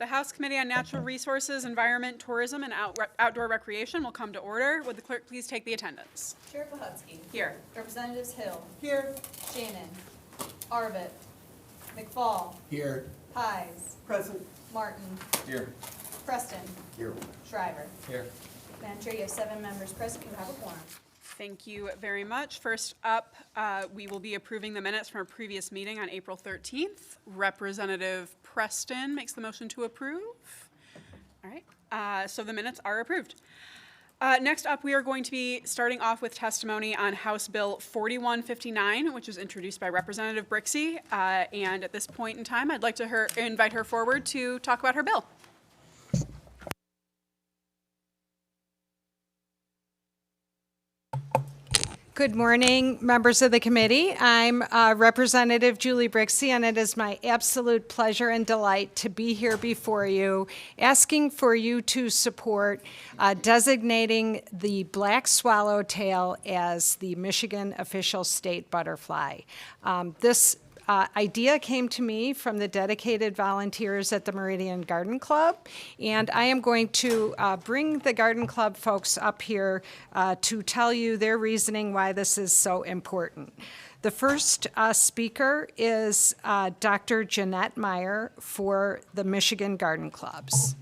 The House Committee on Natural Resources, Environment, Tourism, and Outdoor Recreation will come to order. Would the clerk please take the attendance? Chair Pohutsky. Here. Representatives Hill. Here. Shannon. Arbit. McFall. Here. Pies. Present. Martin. Here. Preston. Here. Shriver. Here. Madam Chair, you have 7 members present. You have a quorum. Thank you very much. First up, we will be approving the minutes from a previous meeting on April 13th. Representative Preston makes the motion to approve. All right, so the minutes are approved. Next up, we are going to be starting off with testimony on House Bill 4159, which was introduced by Representative Brixey. And at this point in time, I'd like to invite her forward to talk about her bill. Good morning, members of the committee. I'm Representative Julie Brixey, and it is my absolute pleasure and delight to be here before you, asking for you to support designating the black swallowtail as the Michigan official state butterfly. This idea came to me from the dedicated volunteers at the Meridian Garden Club, and I am going to bring the Garden Club folks up here to tell you their reasoning why this is so important. The first speaker is Dr. Jeanette Meyer for the Michigan Garden Clubs.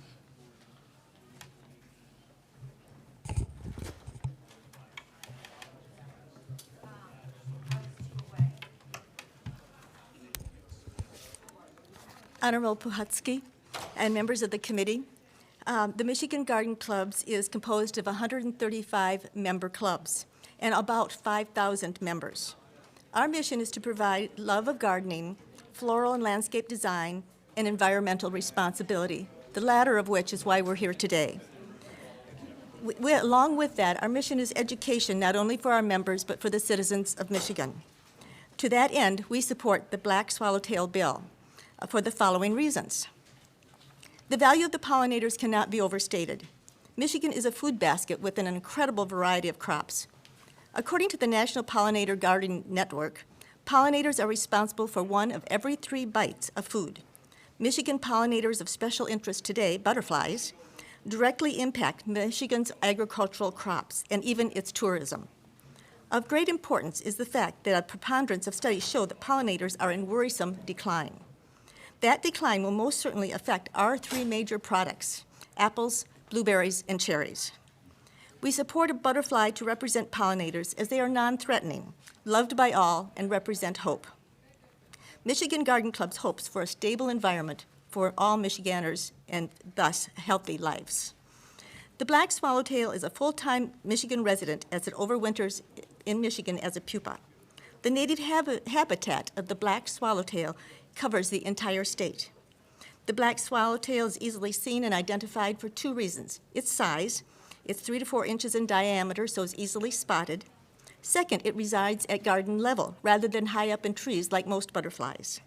Honorable Pohutsky and members of the committee, the Michigan Garden Clubs is composed of 135 member clubs and about 5,000 members. Our mission is to provide love of gardening, floral and landscape design, and environmental responsibility, the latter of which is why we're here today. Along with that, our mission is education not only for our members but for the citizens of Michigan. To that end, we support the Black Swallowtail Bill for the following reasons. The value of the pollinators cannot be overstated. Michigan is a food basket with an incredible variety of crops. According to the National Pollinator Garden Network, pollinators are responsible for 1 of every 3 bites of food. Michigan pollinators of special interest today, butterflies, directly impact Michigan's agricultural crops and even its tourism. Of great importance is the fact that a preponderance of studies show that pollinators are in worrisome decline. That decline will most certainly affect our 3 major products, apples, blueberries, and cherries. We support a butterfly to represent pollinators as they are non-threatening, loved by all, and represent hope. Michigan Garden Club's hopes for a stable environment for all Michiganders and thus healthy lives. The black swallowtail is a full-time Michigan resident as it overwinters in Michigan as a pupa. The native habitat of the black swallowtail covers the entire state. The black swallowtail is easily seen and identified for 2 reasons. Its size, it's 3 to 4 inches in diameter, so it's easily spotted. Second, it resides at garden level rather than high up in trees like most butterflies.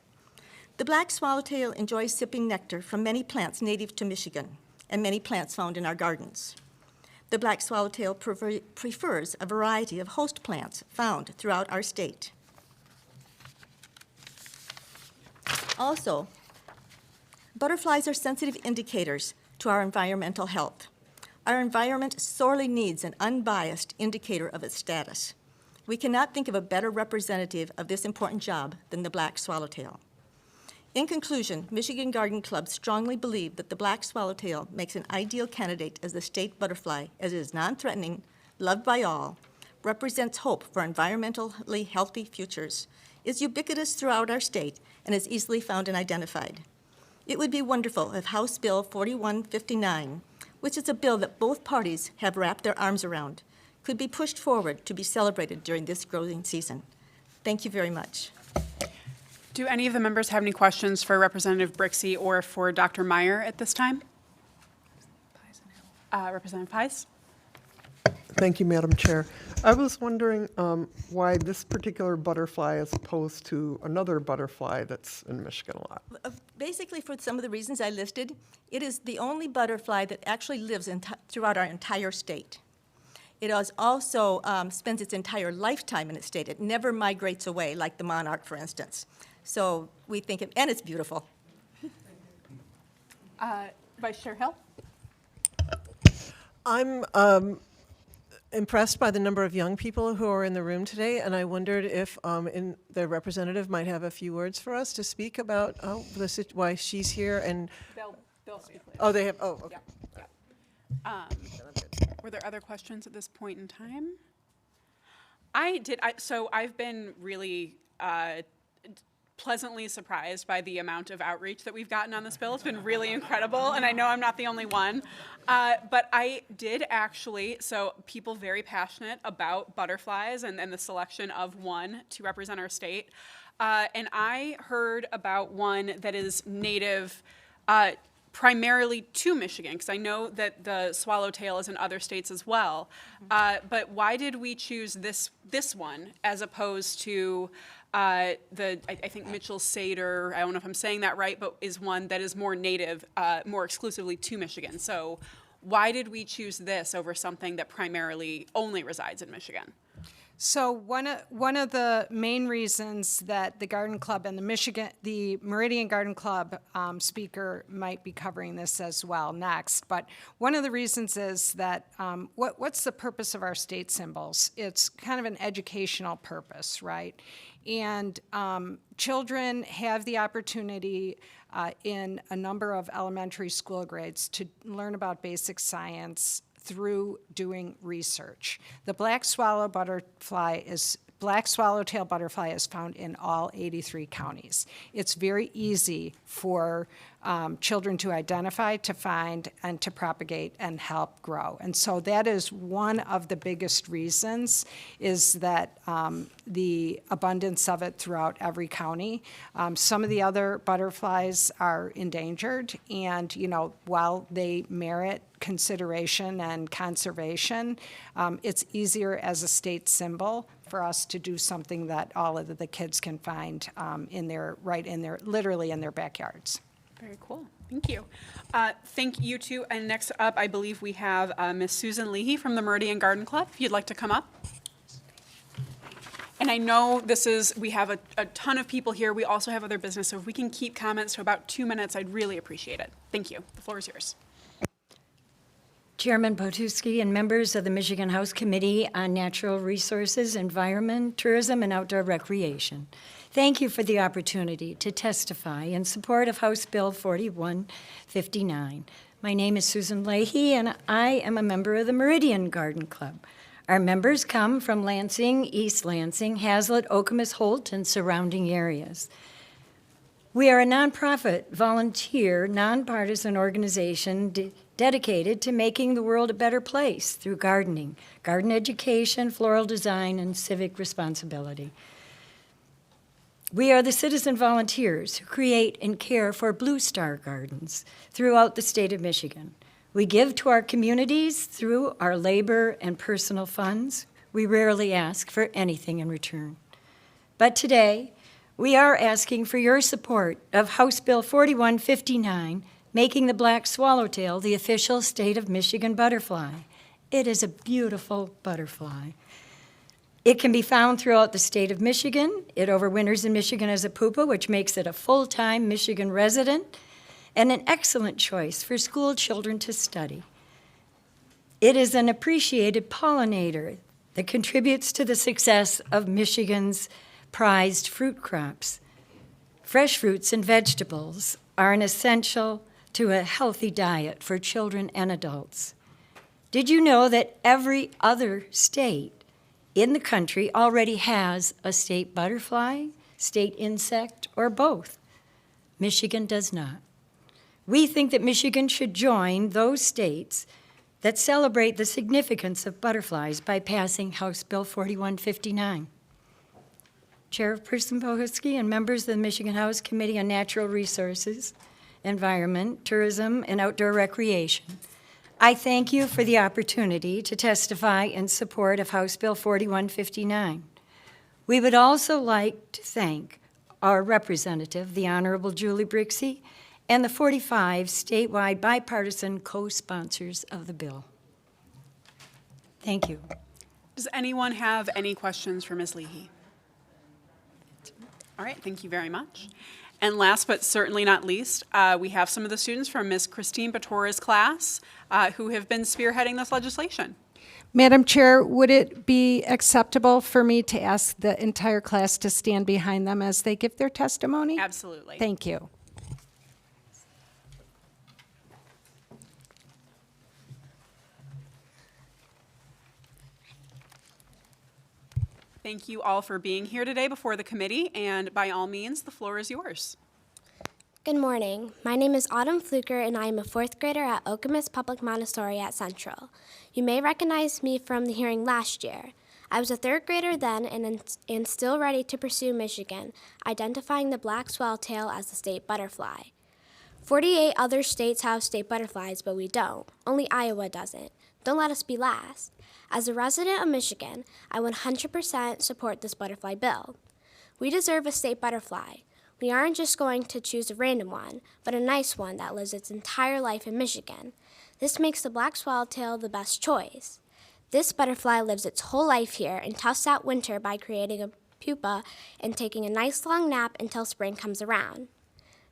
The black swallowtail enjoys sipping nectar from many plants native to Michigan and many plants found in our gardens. The black swallowtail prefers a variety of host plants found throughout our state. Also, butterflies are sensitive indicators to our environmental health. Our environment sorely needs an unbiased indicator of its status. We cannot think of a better representative of this important job than the black swallowtail. In conclusion, Michigan Garden Club strongly believe that the black swallowtail makes an ideal candidate as the state butterfly, as it is non-threatening, loved by all, represents hope for environmentally healthy futures, is ubiquitous throughout our state, and is easily found and identified. It would be wonderful if House Bill 4159, which is a bill that both parties have wrapped their arms around, could be pushed forward to be celebrated during this growing season. Thank you very much. Do any of the members have any questions for Representative Brixey or for Dr. Meyer at this time? Representative Pies? Thank you, Madam Chair. I was wondering why this particular butterfly as opposed to another butterfly that's in Michigan a lot. Basically, for some of the reasons I listed, it is the only butterfly that actually lives throughout our entire state. It also spends its entire lifetime in its state. It never migrates away, like the monarch, for instance. So we think, and it's beautiful. Vice Chair Hill? I'm impressed by the number of young people who are in the room today, and I wondered if the representative might have a few words for us to speak about why she's here. And They'll speak later. oh, they have. Oh, okay. Were there other questions at this point in time? So I've been really pleasantly surprised by the amount of outreach that we've gotten on this bill. It's been really incredible, and I know I'm not the only one. But I did actually, so people very passionate about butterflies and the selection of one to represent our state. And I heard about one that is native primarily to Michigan, because I know that the swallowtail is in other states as well. But why did we choose this one as opposed to I think Mitchell Sater, I don't know if I'm saying that right, but is one that is more native, more exclusively to Michigan. So why did we choose this over something that primarily only resides in Michigan? So one of the main reasons that the Garden Club and the Meridian Garden Club speaker might be covering this as well next, but one of the reasons is that what's the purpose of our state symbols? It's kind of an educational purpose, right? And children have the opportunity in a number of elementary school grades to learn about basic science through doing research. The black swallowtail butterfly is found in all 83 counties. It's very easy for children to identify, to find, and to propagate and help grow. And so that is one of the biggest reasons, is that the abundance of it throughout every county. Some of the other butterflies are endangered, and while they merit consideration and conservation, it's easier as a state symbol for us to do something that all of the kids can find literally in their backyards. Very cool. Thank you. Thank you too. And next up, I believe we have Ms. Susan Leahy from the Meridian Garden Club. If you'd like to come up. And I know we have a ton of people here. We also have other business, so if we can keep comments to about 2 minutes, I'd really appreciate it. Thank you. The floor is yours. Chairman Potuski and members of the Michigan House Committee on Natural Resources, Environment, Tourism, and Outdoor Recreation. Thank you for the opportunity to testify in support of House Bill 4159. My name is Susan Leahy, and I am a member of the Meridian Garden Club. Our members come from Lansing, East Lansing, Hazlet, Okemos, Holt, and surrounding areas. We are a nonprofit, volunteer, nonpartisan organization dedicated to making the world a better place through gardening, garden education, floral design, and civic responsibility. We are the citizen volunteers who create and care for Blue Star Gardens throughout the state of Michigan. We give to our communities through our labor and personal funds. We rarely ask for anything in return. But today, we are asking for your support of House Bill 4159, making the black swallowtail the official state of Michigan butterfly. It is a beautiful butterfly. It can be found throughout the state of Michigan. It overwinters in Michigan as a pupa, which makes it a full-time Michigan resident and an excellent choice for school children to study. It is an appreciated pollinator that contributes to the success of Michigan's prized fruit crops. Fresh fruits and vegetables are an essential to a healthy diet for children and adults. Did you know that every other state in the country already has a state butterfly, state insect, or both? Michigan does not. We think that Michigan should join those states that celebrate the significance of butterflies by passing House Bill 4159. Chairperson Potuski and members of the Michigan House Committee on Natural Resources, Environment, Tourism, and Outdoor Recreation, I thank you for the opportunity to testify in support of House Bill 4159. We would also like to thank our representative, the Honorable Julie Brixey, and the 45 statewide bipartisan co-sponsors of the bill. Thank you. Does anyone have any questions for Ms. Leahy? All right, thank you very much. And last but certainly not least, we have some of the students from Ms. Christine Batora's class who have been spearheading this legislation. Madam Chair, would it be acceptable for me to ask the entire class to stand behind them as they give their testimony? Absolutely. Thank you. Thank you all for being here today before the committee, and by all means, the floor is yours. Good morning. My name is Autumn Fluker, and I am a fourth grader at Okemos Public Montessori at Central. You may recognize me from the hearing last year. I was a third grader then and still ready to pursue Michigan, identifying the black swallowtail as the state butterfly. 48 other states have state butterflies, but we don't. Only Iowa doesn't. Don't let us be last. As a resident of Michigan, I 100% support this butterfly bill. We deserve a state butterfly. We aren't just going to choose a random one, but a nice one that lives its entire life in Michigan. This makes the black swallowtail the best choice. This butterfly lives its whole life here and toughs out winter by creating a pupa and taking a nice long nap until spring comes around.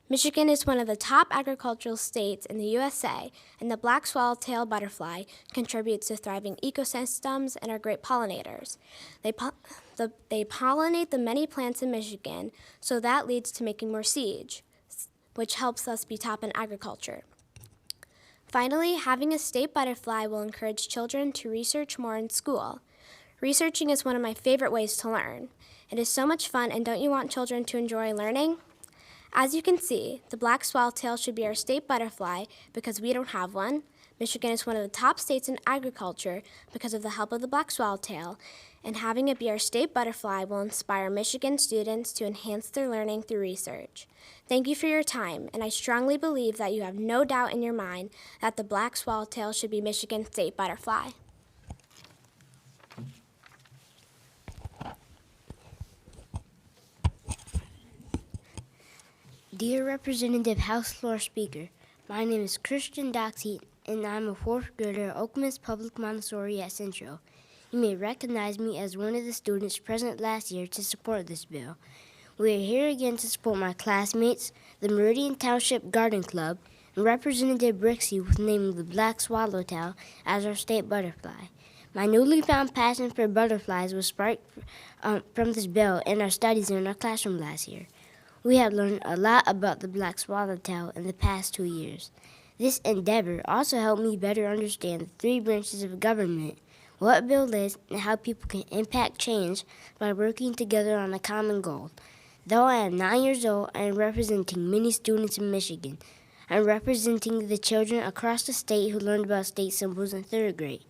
Michigan is one of the top agricultural states in the USA, and the black swallowtail butterfly contributes to thriving ecosystems and are great pollinators. They pollinate the many plants in Michigan, so that leads to making more seed, which helps us be top in agriculture. Finally, having a state butterfly will encourage children to research more in school. Researching is one of my favorite ways to learn. It is so much fun, and don't you want children to enjoy learning? As you can see, the black swallowtail should be our state butterfly because we don't have one. Michigan is one of the top states in agriculture because of the help of the black swallowtail, and having it be our state butterfly will inspire Michigan students to enhance their learning through research. Thank you for your time, and I strongly believe that you have no doubt in your mind that the black swallowtail should be Michigan's state butterfly. Dear Representative House Floor Speaker, my name is Christian Doxey, and I'm a fourth grader at Okemos Public Montessori at Central. You may recognize me as one of the students present last year to support this bill. We are here again to support my classmates, the Meridian Township Garden Club, and Representative Brixey with naming the black swallowtail as our state butterfly. My newly found passion for butterflies was sparked from this bill and our studies in our classroom last year. We have learned a lot about the black swallowtail in the past 2 years. This endeavor also helped me better understand the three branches of government, what a bill is, and how people can impact change by working together on a common goal. Though I am 9 years old, I am representing many students in Michigan. I'm representing the children across the state who learned about state symbols in third grade.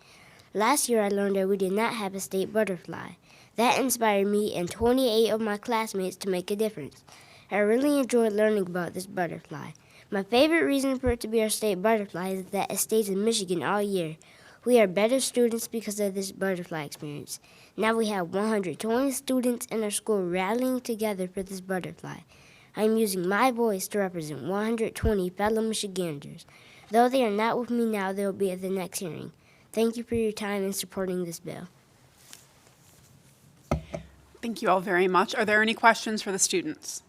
Last year I learned that we did not have a state butterfly. That inspired me and 28 of my classmates to make a difference. I really enjoyed learning about this butterfly. My favorite reason for it to be our state butterfly is that it stays in Michigan all year. We are better students because of this butterfly experience. Now we have 120 students in our school rallying together for this butterfly. I am using my voice to represent 120 fellow Michiganders. Though they are not with me now, they will be at the next hearing. Thank you for your time in supporting this bill. Thank you all very much. Are there any questions for the students?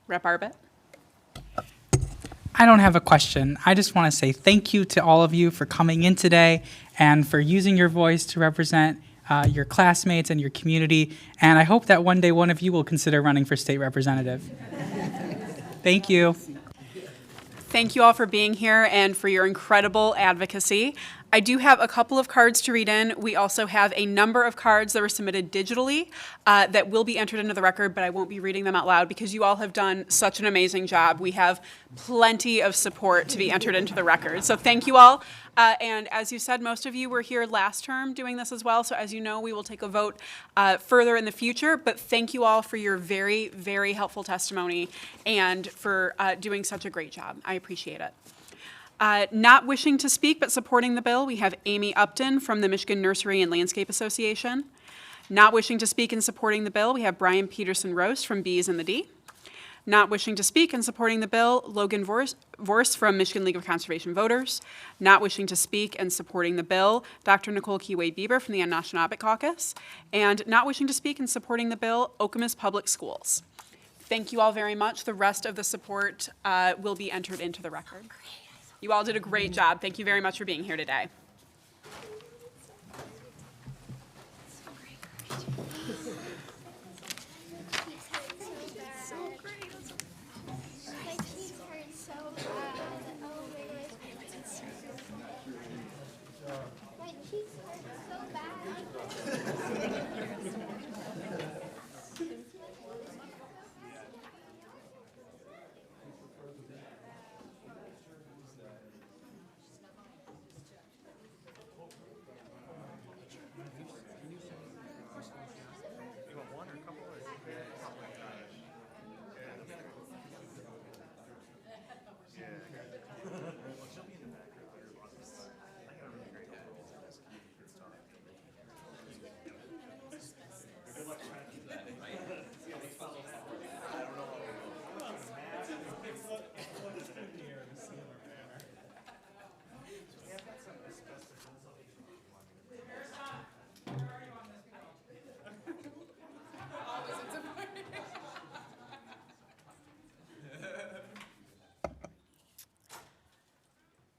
Rep. Arbit? I don't have a question. I just want to say thank you to all of you for coming in today and for using your voice to represent your classmates and your community. And I hope that one day one of you will consider running for state representative. Thank you. Thank you all for being here and for your incredible advocacy. I do have a couple of cards to read in. We also have a number of cards that were submitted digitally that will be entered into the record, but I won't be reading them out loud because you all have done such an amazing job. We have plenty of support to be entered into the record. So thank you all. And as you said, most of you were here last term doing this as well. So as you know, we will take a vote further in the future. But thank you all for your very, very helpful testimony and for doing such a great job. I appreciate it. Not wishing to speak but supporting the bill, we have Amy Upton from the Michigan Nursery and Landscape Association. Not wishing to speak and supporting the bill, we have Brian Peterson-Roast from Bees in the D. Not wishing to speak and supporting the bill, Logan Vorse from Michigan League of Conservation Voters. Not wishing to speak and supporting the bill, Dr. Nicole Key-Wade-Bieber from the Anishinaabe Caucus. And not wishing to speak and supporting the bill, Okemos Public Schools. Thank you all very much. The rest of the support will be entered into the record. You all did a great job. Thank you very much for being here today.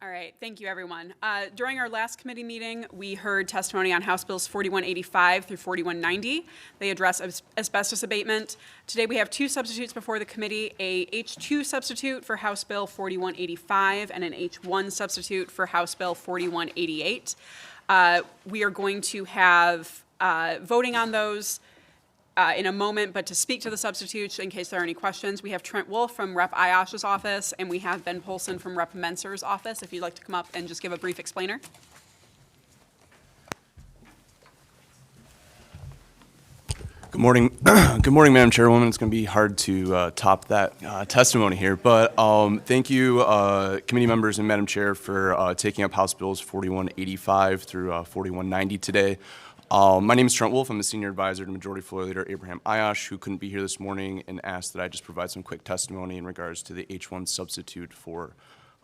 All right, thank you, everyone. During our last committee meeting, we heard testimony on House Bills 4185 through 4190. They address asbestos abatement. Today, we have two substitutes before the committee, a H2 substitute for House Bill 4185 and an H1 substitute for House Bill 4188. We are going to have voting on those in a moment, but to speak to the substitutes, in case there are any questions, we have Trent Wolf from Rep. Iosh's office, and we have Ben Polson from Rep. Menser's office, if you'd like to come up and just give a brief explainer. Good morning. Good morning, Madam Chairwoman. It's going to be hard to top that testimony here, but thank you, committee members and Madam Chair, for taking up House Bills 4185 through 4190 today. My name is Trent Wolf. I'm the Senior Advisor to Majority Floor Leader Abraham Iosh, who couldn't be here this morning and asked that I just provide some quick testimony in regards to the H1 substitute for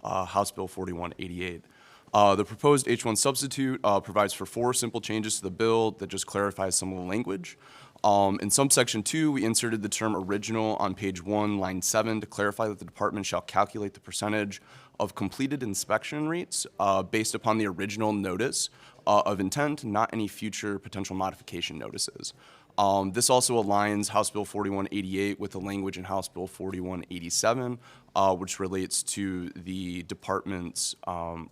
House Bill 4188. The proposed H1 substitute provides for 4 simple changes to the bill that just clarifies some of the language. In subsection 2, we inserted the term original on page 1, line 7, to clarify that the department shall calculate the percentage of completed inspection rates based upon the original notice of intent, not any future potential modification notices. This also aligns House Bill 4188 with the language in House Bill 4187, which relates to the department's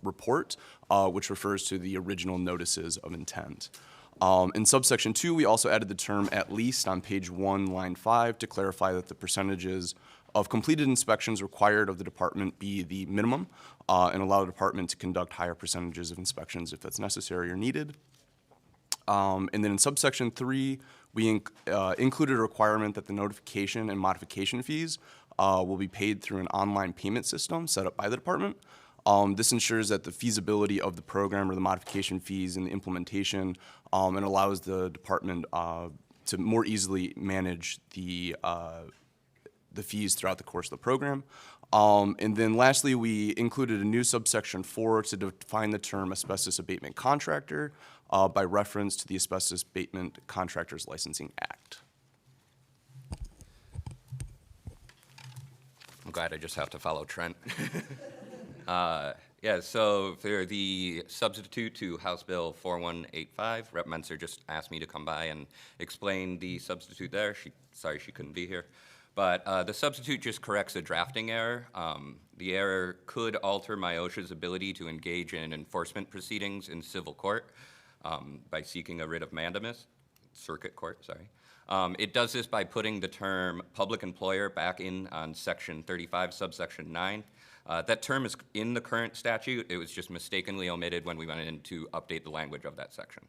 report, which refers to the original notices of intent. In subsection 2, we also added the term at least on page 1, line 5, to clarify that the percentages of completed inspections required of the department be the minimum and allow the department to conduct higher percentages of inspections if that's necessary or needed. And then in subsection 3, we included a requirement that the notification and modification fees will be paid through an online payment system set up by the department. This ensures that the feasibility of the program or the modification fees and the implementation and allows the department to more easily manage the fees throughout the course of the program. And then lastly, we included a new subsection 4 to define the term asbestos abatement contractor by reference to the Asbestos Abatement Contractors Licensing Act. I'm glad I just have to follow Trent. Yeah, so for the substitute to House Bill 4185, Rep. Menser just asked me to come by and explain the substitute there. Sorry she couldn't be here. But the substitute just corrects a drafting error. The error could alter MIOSHA's ability to engage in enforcement proceedings in civil court by seeking a writ of mandamus, circuit court, sorry. It does this by putting the term public employer back in on section 35, subsection 9. That term is in the current statute. It was just mistakenly omitted when we went in to update the language of that section.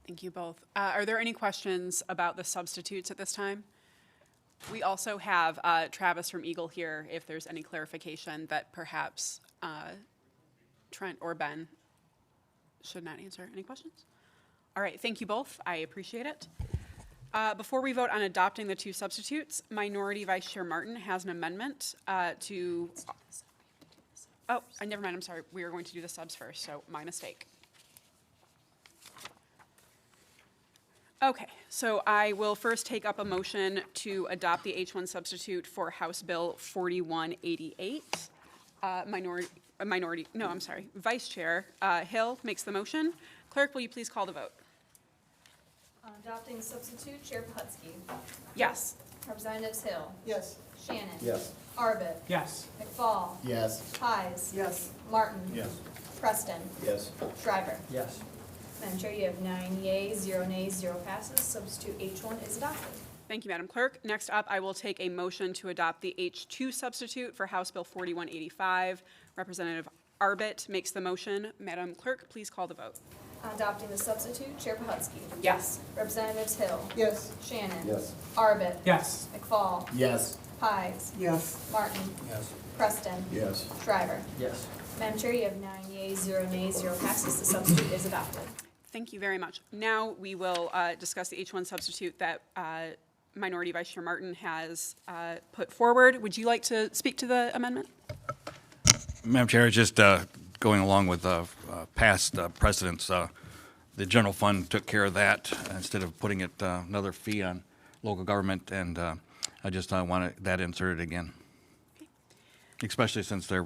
Thank you both. Are there any questions about the substitutes at this time? We also have Travis from Eagle here if there's any clarification that perhaps Trent or Ben should not answer. Any questions? All right, thank you both. I appreciate it. Before we vote on adopting the two substitutes, Minority Vice Chair Martin has an amendment to, oh, never mind, I'm sorry. We are going to do the subs first, so my mistake. Okay, so I will first take up a motion to adopt the H1 substitute for House Bill 4188. Vice Chair Hill makes the motion. Clerk, will you please call the vote? On adopting the substitute, Chair Putsky. Yes. Representatives Hill. Yes. Shannon. Yes. Arbit. Yes. McFall. Yes. Pies. Yes. Martin. Yes. Preston. Yes. Shriver. Yes. Madam Chair, you have 9 yeas, 0 nays, 0 passes. Substitute H1 is adopted. Thank you, Madam Clerk. Next up, I will take a motion to adopt the H2 substitute for House Bill 4185. Representative Arbit makes the motion. Madam Clerk, please call the vote. On adopting the substitute, Chair Putsky. Yes. Representatives Hill. Yes. Shannon. Yes. Arbit. Yes. McFall. Yes. Pies. Yes. Martin. Yes. Preston. Yes. Shriver. Yes. Madam Chair, you have 9 yeas, 0 nays, 0 passes. The substitute is adopted. Thank you very much. Now we will discuss the H1 substitute that Minority Vice Chair Martin has put forward. Would you like to speak to the amendment? Madam Chair, just going along with past precedents, the general fund took care of that instead of putting it another fee on local government, and I just want that inserted again. Especially since their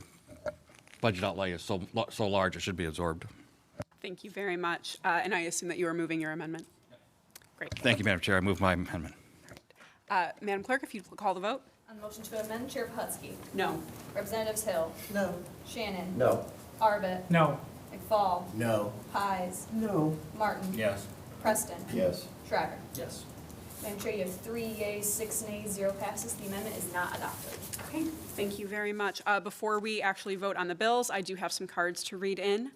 budget outlay is so large, it should be absorbed. Thank you very much. And I assume that you are moving your amendment. Great. Thank you, Madam Chair. I move my amendment. Madam Clerk, if you call the vote. On the motion to amend, Chair Putsky. No. Representatives Hill. No. Shannon. No. Arbit. No. McFall. No. Pies. No. Martin. Yes. Preston. Yes. Shriver. Yes. Madam Chair, you have 3 yeas, 6 nays, 0 passes. The amendment is not adopted. Okay. Thank you very much. Before we actually vote on the bills, I do have some cards to read in.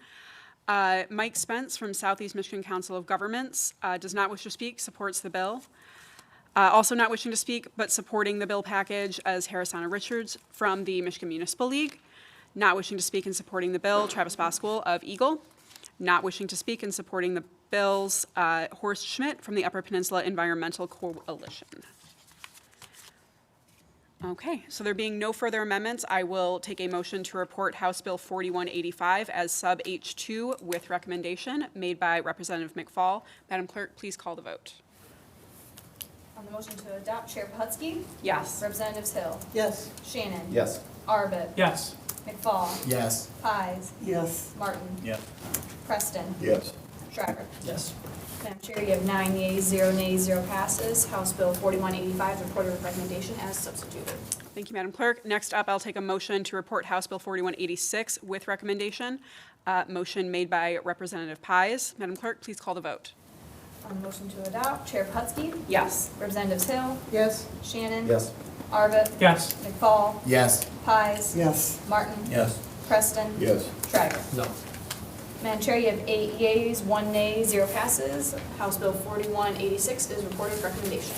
Mike Spence from Southeast Michigan Council of Governments does not wish to speak, supports the bill. Also not wishing to speak, but supporting the bill package as Harrisana Richards from the Michigan Municipal League. Not wishing to speak and supporting the bill, Travis Boswell of Eagle. Not wishing to speak and supporting the bills, Horst Schmidt from the Upper Peninsula Environmental Coalition. Okay, so there being no further amendments, I will take a motion to report House Bill 4185 as sub H2 with recommendation made by Representative McFall. Madam Clerk, please call the vote. On the motion to adopt, Chair Putsky. Yes. Representatives Hill. Yes. Shannon. Yes. Arbit. Yes. McFall. Yes. Pies. Yes. Martin. Yes. Preston. Yes. Shriver. Yes. Madam Chair, you have 9 yeas, 0 nays, 0 passes. House Bill 4185 is reported with recommendation as substituted. Thank you, Madam Clerk. Next up, I'll take a motion to report House Bill 4186 with recommendation. Motion made by Representative Pies. Madam Clerk, please call the vote. On the motion to adopt, Chair Putsky. Yes. Representatives Hill. Yes. Shannon. Yes. Arbit. Yes. McFall. Yes. Pies. Yes. Martin. Yes. Preston. Yes. Shriver. No. Madam Chair, you have 8 yeas, 1 nay, 0 passes. House Bill 4186 is reported with recommendation.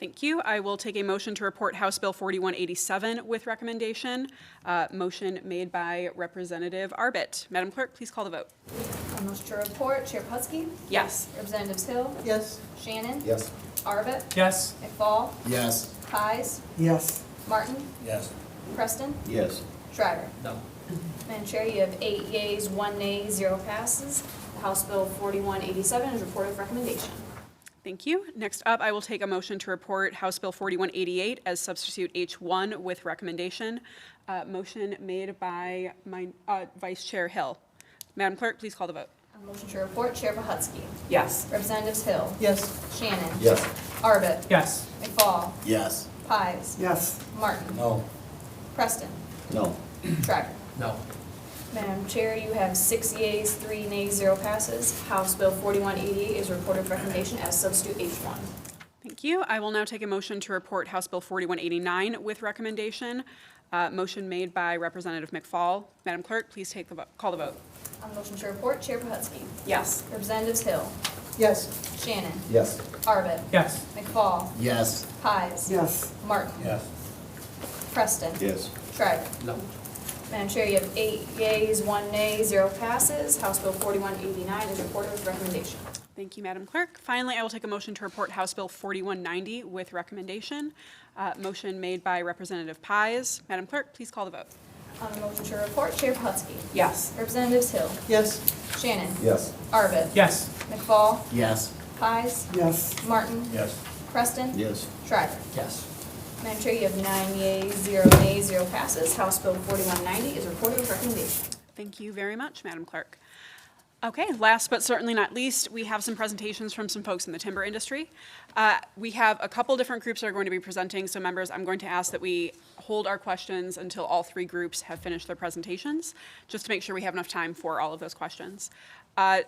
Thank you. I will take a motion to report House Bill 4187 with recommendation. Motion made by Representative Arbit. Madam Clerk, please call the vote. On motion to report, Chair Putsky. Yes. Representatives Hill. Yes. Shannon. Yes. Arbit. Yes. McFall. Yes. Pies. Yes. Martin. Yes. Preston. Yes. Shriver. No. Madam Chair, you have 8 yeas, 1 nay, 0 passes. The House Bill 4187 is reported with recommendation. Thank you. Next up, I will take a motion to report House Bill 4188 as substitute H1 with recommendation. Motion made by Vice Chair Hill. Madam Clerk, please call the vote. On motion to report, Chair Putsky. Yes. Representatives Hill. Yes. Shannon. Yes. Arbit. Yes. McFall. Yes. Pies. Yes. Martin. No. Preston. No. Shriver. No. Madam Chair, you have 6 yeas, 3 nays, 0 passes. House Bill 4188 is reported with recommendation as substitute H1. Thank you. I will now take a motion to report House Bill 4189 with recommendation. Motion made by Representative McFall. Madam Clerk, please take the call the vote. On motion to report, Chair Putsky. Yes. Representatives Hill. Yes. Shannon. Yes. Arbit. Yes. McFall. Yes. Pies. Yes. Martin. Yes. Preston. Yes. Shriver. No. Madam Chair, you have 8 yeas, 1 nay, 0 passes. House Bill 4189 is reported with recommendation. Thank you, Madam Clerk. Finally, I will take a motion to report House Bill 4190 with recommendation. Motion made by Representative Pies. Madam Clerk, please call the vote. On the motion to report, Chair Putsky. Yes. Representatives Hill. Yes. Shannon. Yes. Arvid. Yes. McFall. Yes. Pies. Yes. Martin. Yes. Preston. Yes. Shriver. Yes. Madam Chair, you have 9 yeas, 0 nays, 0 passes. House Bill 4190 is reported with recommendation. Thank you very much, Madam Clerk. Okay, last but certainly not least, we have some presentations from some folks in the timber industry. We have a couple different groups that are going to be presenting, so members, I'm going to ask that we hold our questions until all three groups have finished their presentations, just to make sure we have enough time for all of those questions.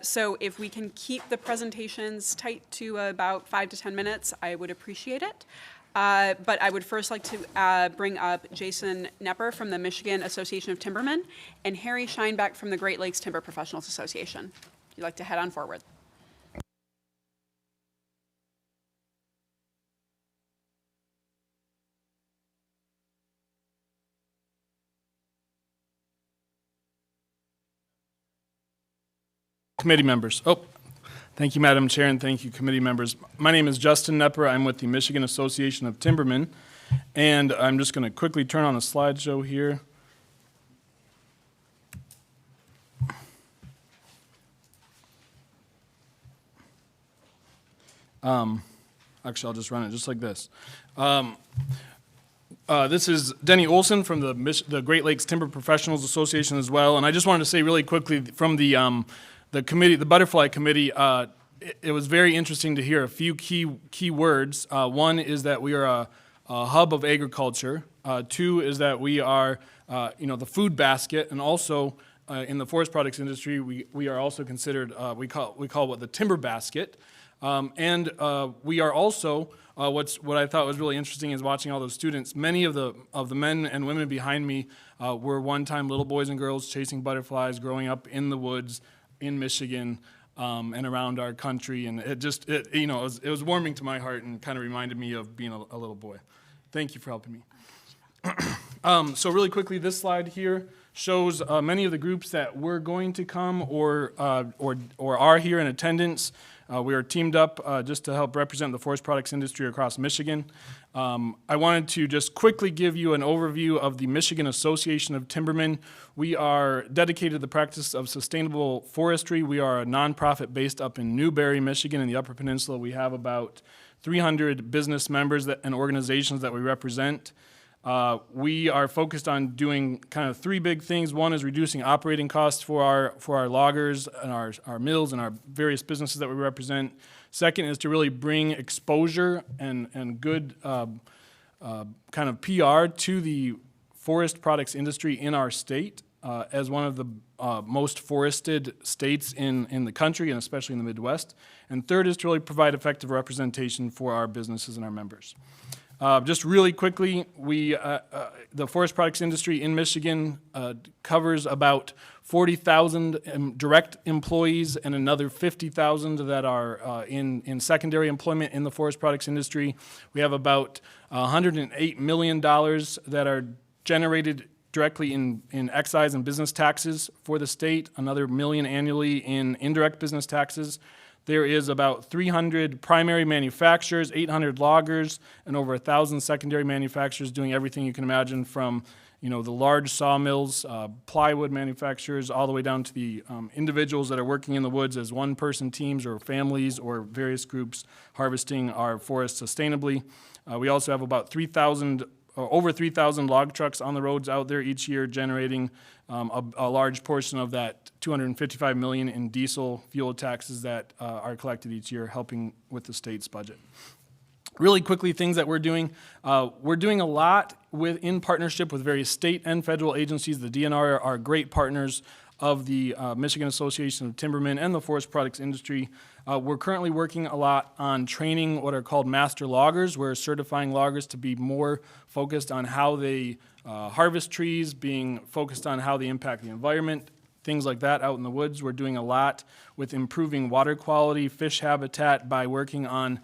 So if we can keep the presentations tight to about 5 to 10 minutes, I would appreciate it. But I would first like to bring up Jason Knepper from the Michigan Association of Timbermen and Harry Scheinbeck from the Great Lakes Timber Professionals Association. If you'd like to head on forward. Committee members. Thank you, Madam Chair, and thank you, committee members. My name is Justin Knepper. I'm with the Michigan Association of Timbermen, and I'm just going to quickly turn on a slideshow here. Actually, I'll just run it just like this. This is Denny Olson from the Great Lakes Timber Professionals Association as well, and I just wanted to say really quickly from the committee, the Butterfly Committee, it was very interesting to hear a few key words. One is that we are a hub of agriculture. Two is that we are, the food basket, and also in the forest products industry, we are also considered, we call it the timber basket. And we are also, what I thought was really interesting is watching all those students. Many of the men and women behind me were one-time little boys and girls chasing butterflies, growing up in the woods in Michigan and around our country, and it was warming to my heart and kind of reminded me of being a little boy. Thank you for helping me. So really quickly, this slide here shows many of the groups that were going to come or are here in attendance. We are teamed up just to help represent the forest products industry across Michigan. I wanted to just quickly give you an overview of the Michigan Association of Timbermen. We are dedicated to the practice of sustainable forestry. We are a nonprofit based up in Newberry, Michigan, in the Upper Peninsula. We have about 300 business members and organizations that we represent. We are focused on doing kind of three big things. One is reducing operating costs for our loggers and our mills and our various businesses that we represent. Second is to really bring exposure and good kind of PR to the forest products industry in our state as one of the most forested states in the country, and especially in the Midwest. And third is to really provide effective representation for our businesses and our members. Just really quickly, the forest products industry in Michigan covers about 40,000 direct employees and another 50,000 that are in secondary employment in the forest products industry. We have about $108 million that are generated directly in excise and business taxes for the state, another $1 million annually in indirect business taxes. There is about 300 primary manufacturers, 800 loggers, and over 1,000 secondary manufacturers doing everything you can imagine from, the large sawmills, plywood manufacturers, all the way down to the individuals that are working in the woods as one-person teams or families or various groups harvesting our forests sustainably. We also have about over 3,000 log trucks on the roads out there each year, generating a large portion of that $255 million in diesel fuel taxes that are collected each year, helping with the state's budget. Really quickly, things that we're doing a lot in partnership with various state and federal agencies. The DNR are great partners of the Michigan Association of Timbermen and the forest products industry. We're currently working a lot on training what are called master loggers. We're certifying loggers to be more focused on how they harvest trees, being focused on how they impact the environment, things like that out in the woods. We're doing a lot with improving water quality, fish habitat by working on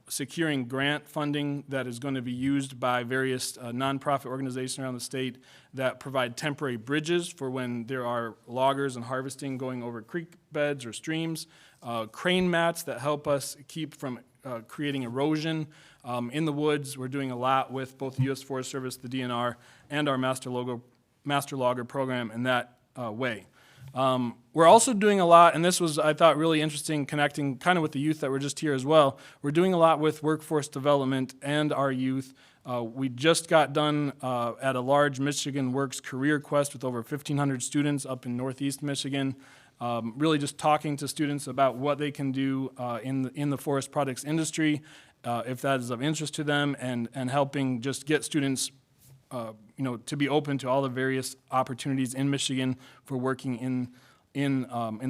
securing grant funding that is going to be used by various nonprofit organizations around the state that provide temporary bridges for when there are loggers and harvesting going over creek beds or streams, crane mats that help us keep from creating erosion in the woods. We're doing a lot with both the U.S. Forest Service, the DNR, and our Master Logger program in that way. We're also doing a lot, and this was, I thought, really interesting, connecting kind of with the youth that were just here as well. We're doing a lot with workforce development and our youth. We just got done at a large Michigan Works Career Quest with over 1,500 students up in Northeast Michigan, really just talking to students about what they can do in the forest products industry, if that is of interest to them, and helping just get students to be open to all the various opportunities in Michigan for working in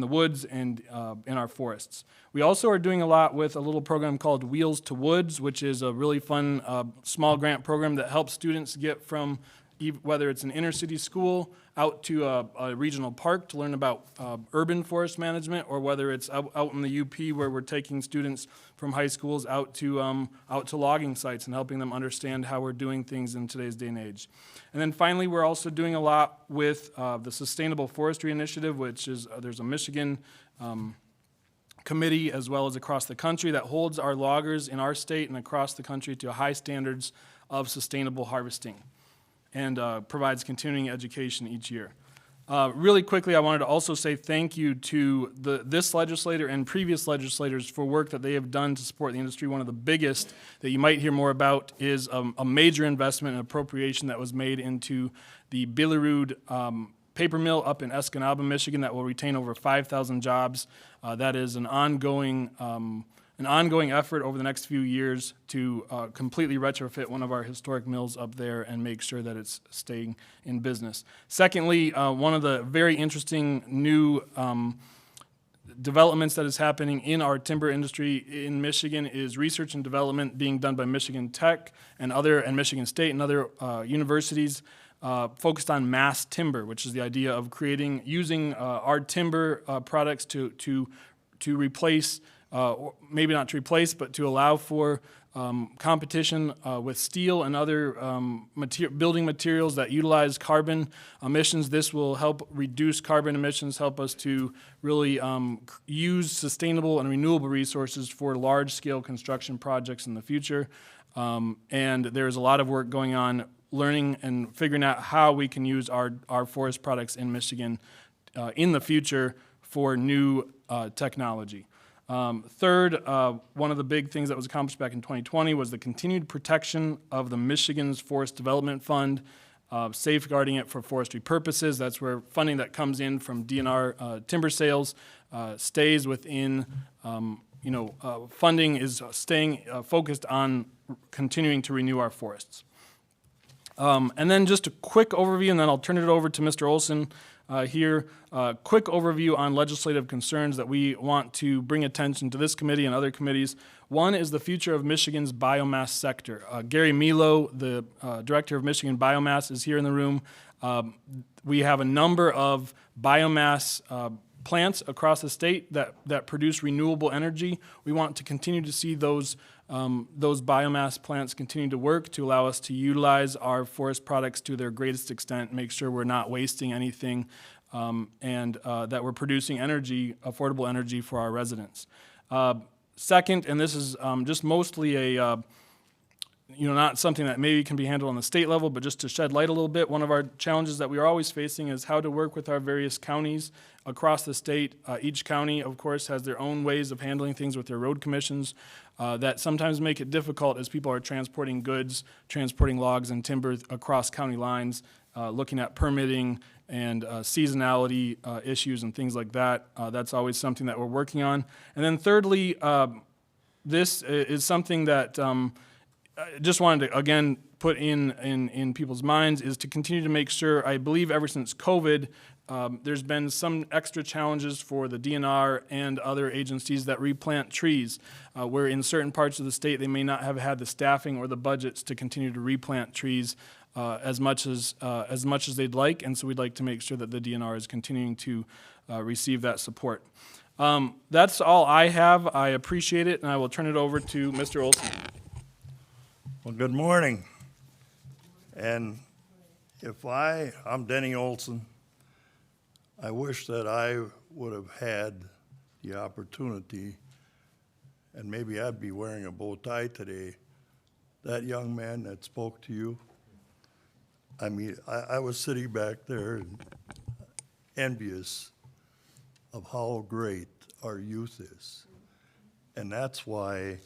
the woods and in our forests. We also are doing a lot with a little program called Wheels to Woods, which is a really fun small grant program that helps students get from whether it's an inner city school out to a regional park to learn about urban forest management, or whether it's out in the UP where we're taking students from high schools out to logging sites and helping them understand how we're doing things in today's day and age. And then finally, we're also doing a lot with the Sustainable Forestry Initiative, which is there's a Michigan committee as well as across the country that holds our loggers in our state and across the country to high standards of sustainable harvesting, and provides continuing education each year. Really quickly, I wanted to also say thank you to this legislator and previous legislators for work that they have done to support the industry. One of the biggest that you might hear more about is a major investment and appropriation that was made into the Billerud paper mill up in Escanaba, Michigan, that will retain over 5,000 jobs. That is an ongoing effort over the next few years to completely retrofit one of our historic mills up there and make sure that it's staying in business. Secondly, one of the very interesting new developments that is happening in our timber industry in Michigan is research and development being done by Michigan Tech and Michigan State and other universities focused on mass timber, which is the idea of using our timber products to replace, maybe not to replace, but to allow for competition with steel and other building materials that utilize carbon emissions. This will help reduce carbon emissions, help us to really use sustainable and renewable resources for large-scale construction projects in the future. And there's a lot of work going on learning and figuring out how we can use our forest products in Michigan in the future for new technology. Third, one of the big things that was accomplished back in 2020 was the continued protection of the Michigan's Forest Development Fund, safeguarding it for forestry purposes. That's where funding that comes in from DNR timber sales stays within, funding is staying focused on continuing to renew our forests. And then just a quick overview, and then I'll turn it over to Mr. Olson here. Quick overview on legislative concerns that we want to bring attention to this committee and other committees. One is the future of Michigan's biomass sector. Gary Milo, the director of Michigan Biomass, is here in the room. We have a number of biomass plants across the state that produce renewable energy. We want to continue to see those biomass plants continue to work to allow us to utilize our forest products to their greatest extent, make sure we're not wasting anything, and that we're producing energy, affordable energy for our residents. Second, and this is just mostly not something that maybe can be handled on the state level, but just to shed light a little bit, one of our challenges that we are always facing is how to work with our various counties across the state. Each county, of course, has their own ways of handling things with their road commissions that sometimes make it difficult as people are transporting goods, transporting logs and timber across county lines, looking at permitting and seasonality issues and things like that. That's always something that we're working on. And then thirdly, this is something that I just wanted to, again, put in people's minds, is to continue to make sure, I believe ever since COVID, there's been some extra challenges for the DNR and other agencies that replant trees, where in certain parts of the state they may not have had the staffing or the budgets to continue to replant trees as much as they'd like, and so we'd like to make sure that the DNR is continuing to receive that support. That's all I have. I appreciate it, and I will turn it over to Mr. Olson. Well, good morning. And I'm Denny Olson. I wish that I would have had the opportunity, and maybe I'd be wearing a bow tie today. That young man that spoke to you, I mean, I was sitting back there and envious of how great our youth is. And that's why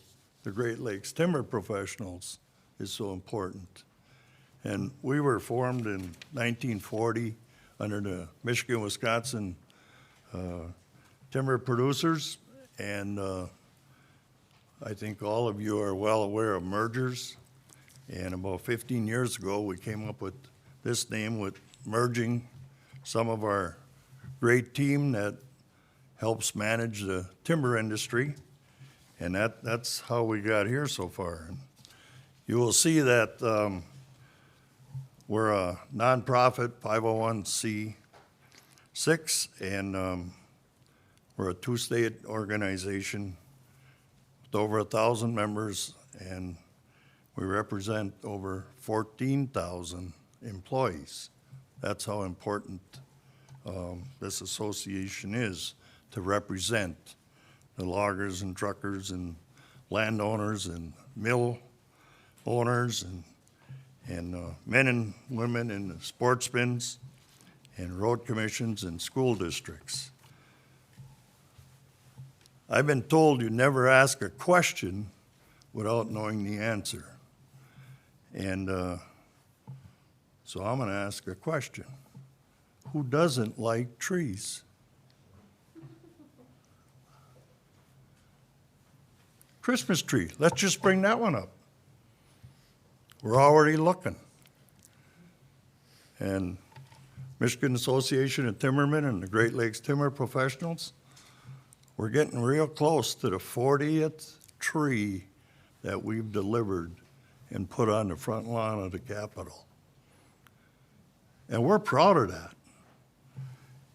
the Great Lakes Timber Professionals is so important. And we were formed in 1940 under the Michigan-Wisconsin timber producers, and I think all of you are well aware of mergers. And about 15 years ago, we came up with this name with merging some of our great team that helps manage the timber industry. And that's how we got here so far. And you will see that we're a nonprofit 501c6, and we're a two-state organization with over 1,000 members, and we represent over 14,000 employees. That's how important this association is, to represent the loggers and truckers and landowners and mill owners and men and women in the sportsmen's and road commissions and school districts. I've been told you never ask a question without knowing the answer. And so I'm gonna ask a question. Who doesn't like trees? Christmas tree, let's just bring that one up. We're already looking. And Michigan Association of Timbermen and the Great Lakes Timber Professionals, we're getting real close to the 40th tree that we've delivered and put on the front lawn of the Capitol. And we're proud of that.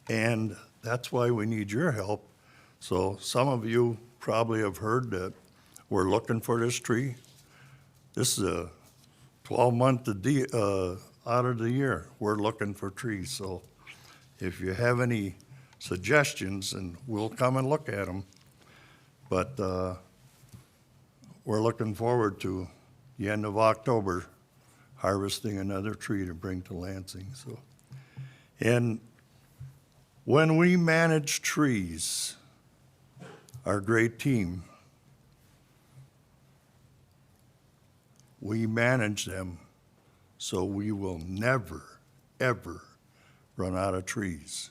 And that's why we need your help. So some of you probably have heard that we're looking for this tree. This is a 12-month out of the year, we're looking for trees. So if you have any suggestions, and we'll come and look at them. But we're looking forward to the end of October, harvesting another tree to bring to Lansing. So, and when we manage trees, our great team, we manage them so we will never, ever run out of trees.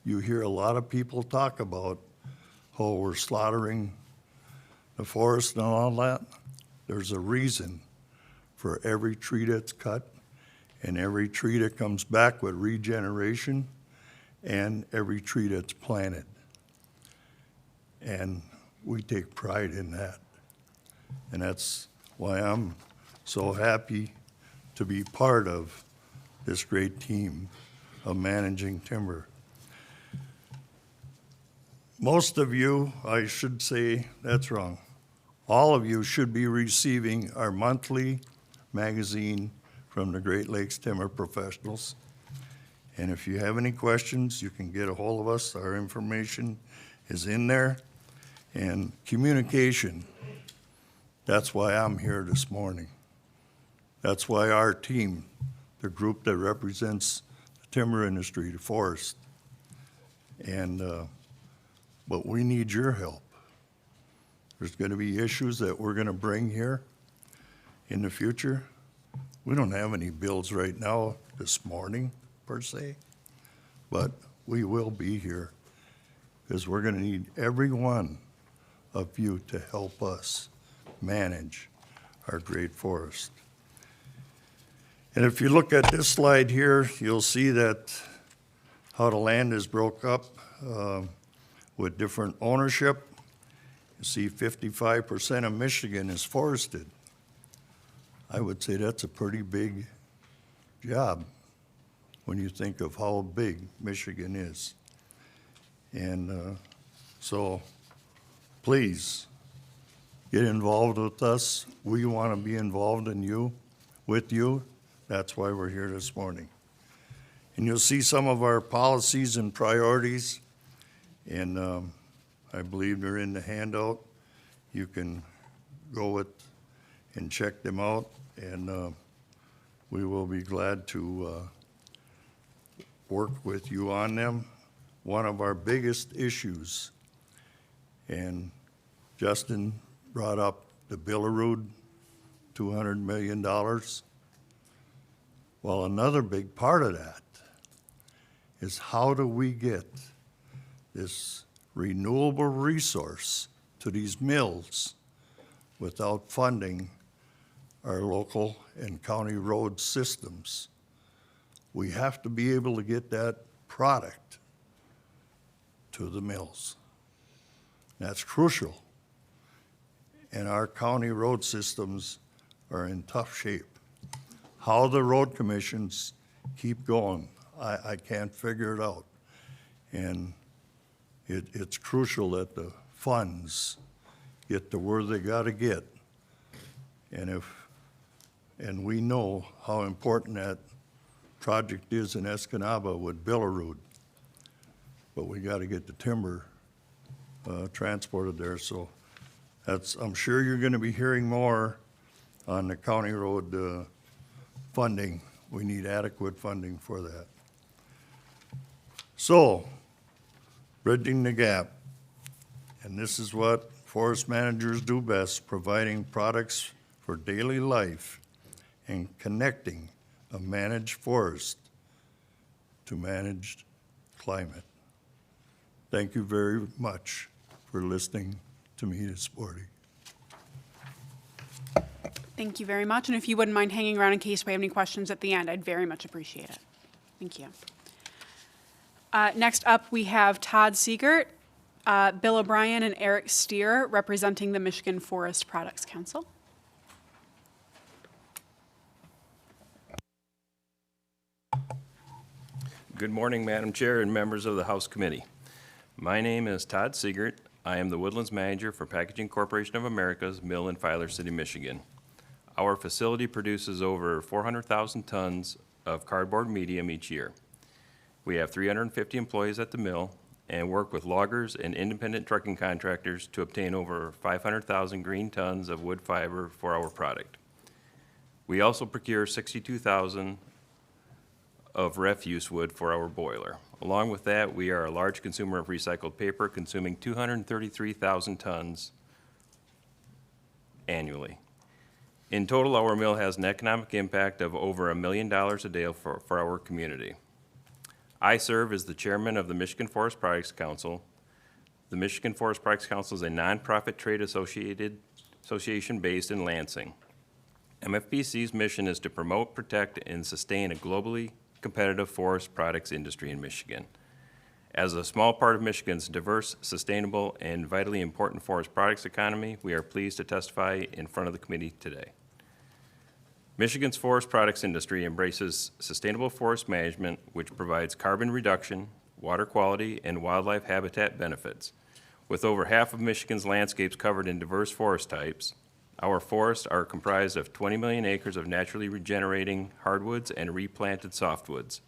You hear a lot of people talk about how we're slaughtering the forest and all that. There's a reason for every tree that's cut and every tree that comes back with regeneration and every tree that's planted. And we take pride in that. And that's why I'm so happy to be part of this great team of managing timber. Most of you, I should say, that's wrong. All of you should be receiving our monthly magazine from the Great Lakes Timber Professionals. And if you have any questions, you can get a hold of us. Our information is in there. And communication, that's why I'm here this morning. That's why our team, the group that represents the timber industry, the forest, and but we need your help. There's going to be issues that we're going to bring here in the future. We don't have any bills right now this morning, per se, but we will be here because we're going to need every one of you to help us manage our great forest. And if you look at this slide here, you'll see that how the land is broke up with different ownership. You see 55% of Michigan is forested. I would say that's a pretty big job when you think of how big Michigan is. And So please, get involved with us. We want to be involved with you. That's why we're here this morning. And you'll see some of our policies and priorities, and I believe they're in the handout. You can go with and check them out, and we will be glad to work with you on them. One of our biggest issues, and Justin brought up the Billerud, $200 million. Well, another big part of that is how do we get this renewable resource to these mills without funding our local and county road systems? We have to be able to get that product to the mills. That's crucial. And our county road systems are in tough shape. How the road commissions keep going, I can't figure it out. And it's crucial that the funds get to where they gotta get. And we know how important that project is in Escanaba with Billerud. But we gotta get the timber transported there. So I'm sure you're gonna be hearing more on the county road funding. We need adequate funding for that. So, bridging the gap. And this is what forest managers do best, providing products for daily life and connecting a managed forest to managed climate. Thank you very much for listening to me this morning. Thank you very much. And if you wouldn't mind hanging around in case we have any questions at the end, I'd very much appreciate it. Thank you. Next up, we have Todd Siegert, Bill O'Brien, and Eric Steer representing the Michigan Forest Products Council. Good morning, Madam Chair and members of the House Committee. My name is Todd Siegert. I am the Woodlands Manager for Packaging Corporation of America's mill in Filer City, Michigan. Our facility produces over 400,000 tons of cardboard medium each year. We have 350 employees at the mill and work with loggers and independent trucking contractors to obtain over 500,000 green tons of wood fiber for our product. We also procure 62,000 of refuse wood for our boiler. Along with that, we are a large consumer of recycled paper, consuming 233,000 tons annually. In total, our mill has an economic impact of over $1 million a day for our community. I serve as the chairman of the Michigan Forest Products Council. The Michigan Forest Products Council is a nonprofit trade association based in Lansing. MFPC's mission is to promote, protect, and sustain a globally competitive forest products industry in Michigan. As a small part of Michigan's diverse, sustainable, and vitally important forest products economy, we are pleased to testify in front of the committee today. Michigan's forest products industry embraces sustainable forest management, which provides carbon reduction, water quality, and wildlife habitat benefits. With over half of Michigan's landscapes covered in diverse forest types, our forests are comprised of 20 million acres of naturally regenerating hardwoods and replanted softwoods.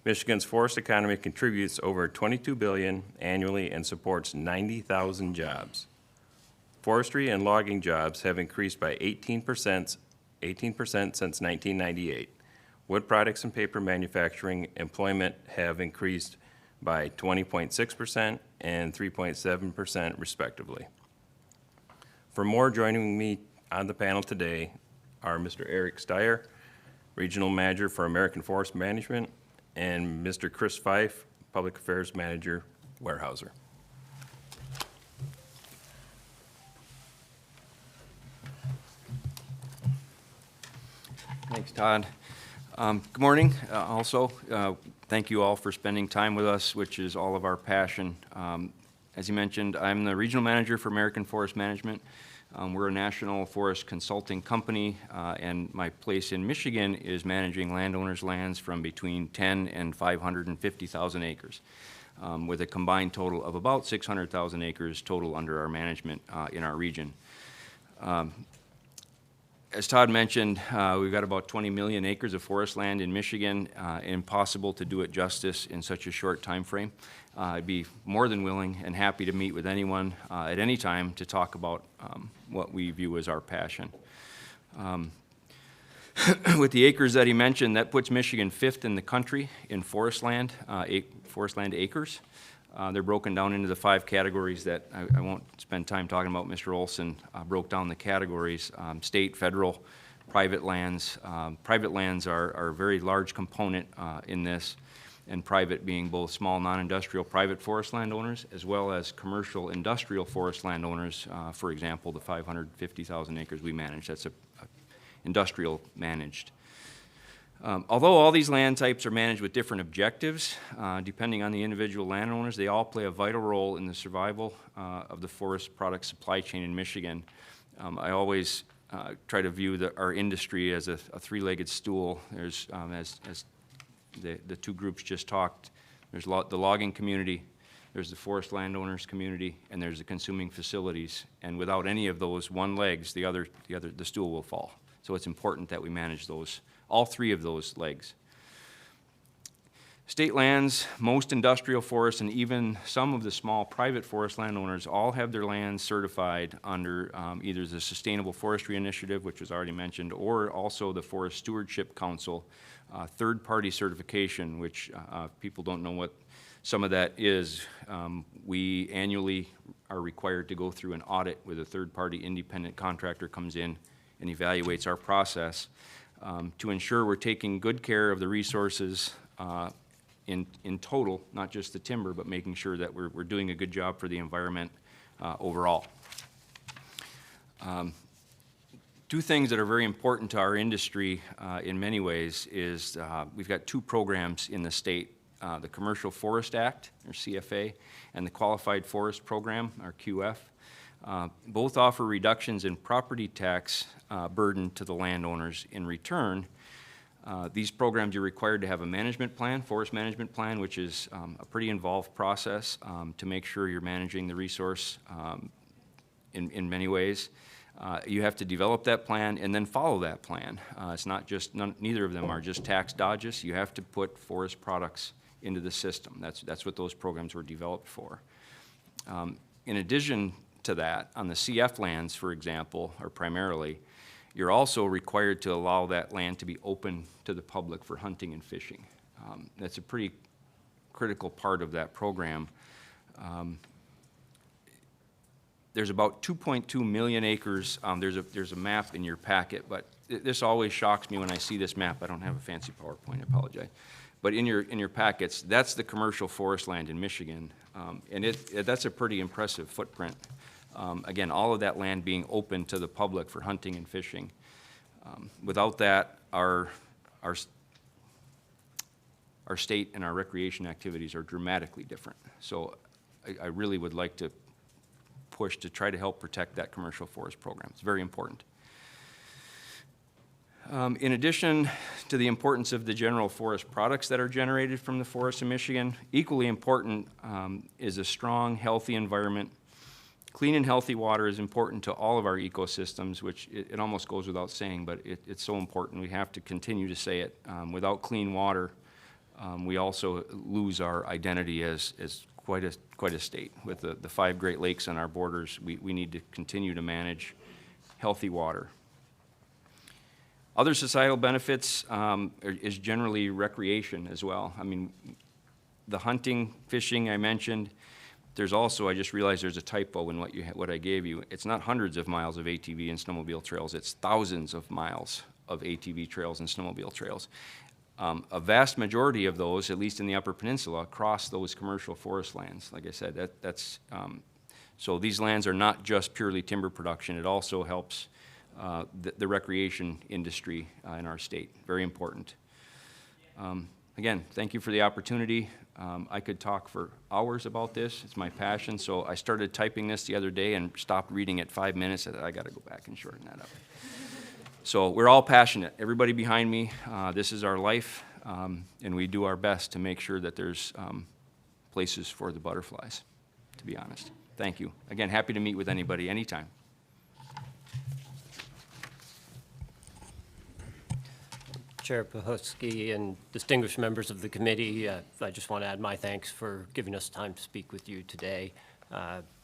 Michigan's forest economy contributes over $22 billion annually and supports 90,000 jobs. Forestry and logging jobs have increased by 18% since 1998. Wood products and paper manufacturing employment have increased by 20.6% and 3.7% respectively. For more, joining me on the panel today are Mr. Eric Steyer, Regional Manager for American Forest Management, and Mr. Chris Fife, Public Affairs Manager, Weyerhaeuser. Thanks, Todd. Good morning. Thank you all for spending time with us, which is all of our passion. As you mentioned, I'm the Regional Manager for American Forest Management. We're a national forest consulting company, and my place in Michigan is managing landowners' lands from between 10 and 550,000 acres. with a combined total of about 600,000 acres total under our management in our region. As Todd mentioned, we've got about 20 million acres of forest land in Michigan. Impossible to do it justice in such a short time frame. I'd be more than willing and happy to meet with anyone at any time to talk about what we view as our passion. With the acres that he mentioned, that puts Michigan 5th in the country in forest land acres. They're broken down into the 5 categories that I won't spend time talking about. Mr. Olson broke down the categories: state, federal, private lands. Private lands are a very large component in this, and private being both small non-industrial private forest landowners as well as commercial industrial forest landowners. For example, the 550,000 acres we manage, that's a industrial managed. Although all these land types are managed with different objectives, depending on the individual landowners, they all play a vital role in the survival of the forest product supply chain in Michigan. I always try to view our industry as a three-legged stool. There's, as the two groups just talked, there's the logging community, there's the forest landowners community, and there's the consuming facilities. And without any of those one legs, the stool will fall. So it's important that we manage all 3 of those legs. State lands, most industrial forests, and even some of the small private forest landowners all have their lands certified under either the Sustainable Forestry Initiative, which was already mentioned, or also the Forest Stewardship Council third-party certification, which people don't know what some of that is. We annually are required to go through an audit with a third-party independent contractor comes in and evaluates our process to ensure we're taking good care of the resources in total, not just the timber, but making sure that we're doing a good job for the environment overall. 2 things that are very important to our industry in many ways is we've got 2 programs in the state, the Commercial Forest Act, or CFA, and the Qualified Forest Program, or QF. Both offer reductions in property tax burden to the landowners. In return, these programs, you're required to have a management plan, forest management plan, which is a pretty involved process to make sure you're managing the resource in many ways. You have to develop that plan and then follow that plan. It's not just, neither of them are just tax dodges. You have to put forest products into the system. That's what those programs were developed for. In addition to that, on the CF lands, for example, or primarily, you're also required to allow that land to be open to the public for hunting and fishing. That's a pretty critical part of that program. There's about 2.2 million acres. There's a map in your packet, but this always shocks me when I see this map. I don't have a fancy PowerPoint, I apologize. But in your packets, that's the commercial forest land in Michigan, and that's a pretty impressive footprint. Again, all of that land being open to the public for hunting and fishing. Without that, our state and our recreation activities are dramatically different. So I really would like to push to try to help protect that commercial forest program. It's very important. In addition to the importance of the general forest products that are generated from the forests of Michigan, equally important is a strong, healthy environment. Clean and healthy water is important to all of our ecosystems, which it almost goes without saying, but it's so important. We have to continue to say it. Without clean water, we also lose our identity as quite a state. With the 5 Great Lakes on our borders, we need to continue to manage healthy water. Other societal benefits is generally recreation as well. I mean, the hunting, fishing I mentioned. There's also, I just realized there's a typo in what I gave you. It's not hundreds of miles of ATV and snowmobile trails. It's thousands of miles of ATV trails and snowmobile trails. A vast majority of those, at least in the Upper Peninsula, cross those commercial forest lands. Like I said, so these lands are not just purely timber production. It also helps the recreation industry in our state. Very important. Again, thank you for the opportunity. I could talk for hours about this. It's my passion. So I started typing this the other day and stopped reading at 5 minutes. I got to go back and shorten that up. So we're all passionate. Everybody behind me, this is our life, and we do our best to make sure that there's places for the butterflies, to be honest. Thank you. Again, happy to meet with anybody anytime. Chair Pahusky and distinguished members of the committee, I just want to add my thanks for giving us time to speak with you today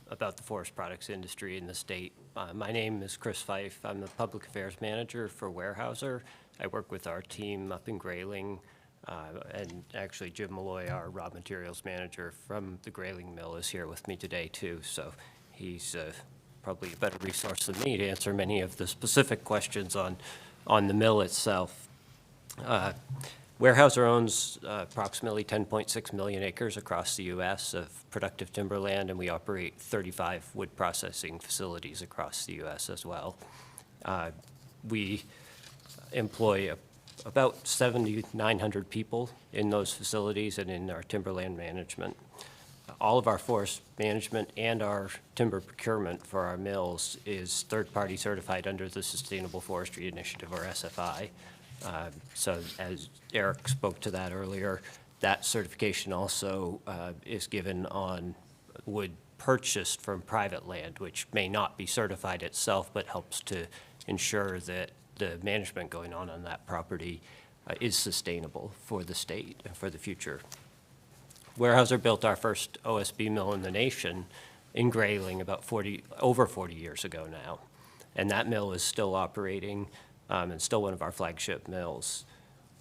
about the forest products industry in the state. My name is Chris Fife. I'm the Public Affairs Manager for Weyerhaeuser. I work with our team up in Grayling, and actually Jim Malloy, our raw materials manager from the Grayling Mill, is here with me today too, so he's probably a better resource than me to answer many of the specific questions on the mill itself. Weyerhaeuser owns approximately 10.6 million acres across the U.S. of productive timberland, and we operate 35 wood processing facilities across the U.S. as well. We employ about 7,900 people in those facilities and in our timberland management. All of our forest management and our timber procurement for our mills is third-party certified under the Sustainable Forestry Initiative, or SFI. So as Eric spoke to that earlier, that certification also is given on wood purchased from private land, which may not be certified itself, but helps to ensure that the management going on that property is sustainable for the state and for the future. Weyerhaeuser built our first OSB mill in the nation in Grayling about over 40 years ago now, and that mill is still operating and still one of our flagship mills.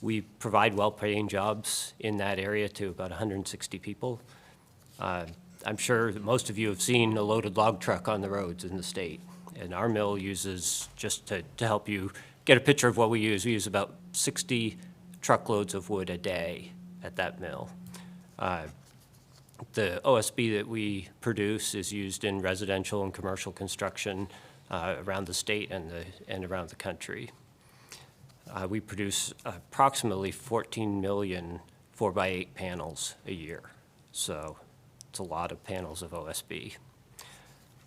We provide well-paying jobs in that area to about 160 people. I'm sure that most of you have seen a loaded log truck on the roads in the state, and our mill uses, just to help you get a picture of what we use about 60 truckloads of wood a day at that mill. The OSB that we produce is used in residential and commercial construction around the state and around the country. We produce approximately 14 million 4x8 panels a year, so it's a lot of panels of OSB.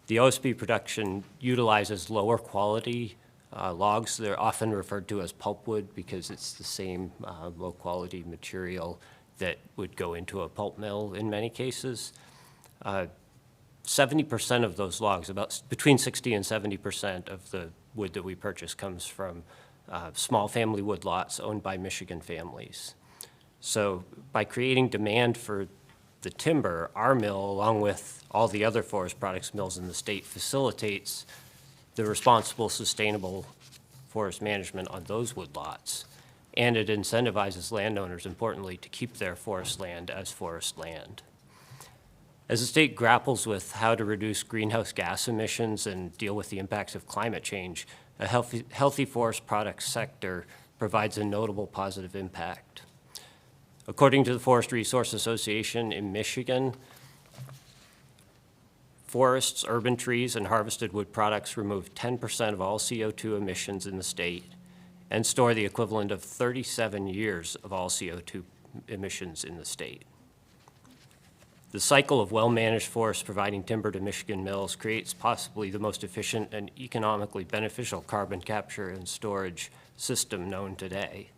The OSB production utilizes lower quality logs. They're often referred to as pulpwood because it's the same low quality material that would go into a pulp mill in many cases. 70% of those logs, about between 60 and 70% of the wood that we purchase comes from small family woodlots owned by Michigan families. So by creating demand for the timber, our mill, along with all the other forest products mills in the state, facilitates the responsible, sustainable forest management on those woodlots. And it incentivizes landowners, importantly, to keep their forest land as forest land. As the state grapples with how to reduce greenhouse gas emissions and deal with the impacts of climate change, a healthy forest products sector provides a notable positive impact. According to the Forest Resource Association in Michigan, forests, urban trees, and harvested wood products remove 10% of all CO2 emissions in the state and store the equivalent of 37 years of all CO2 emissions in the state. The cycle of well-managed forests providing timber to Michigan mills creates possibly the most efficient and economically beneficial carbon capture and storage system known today.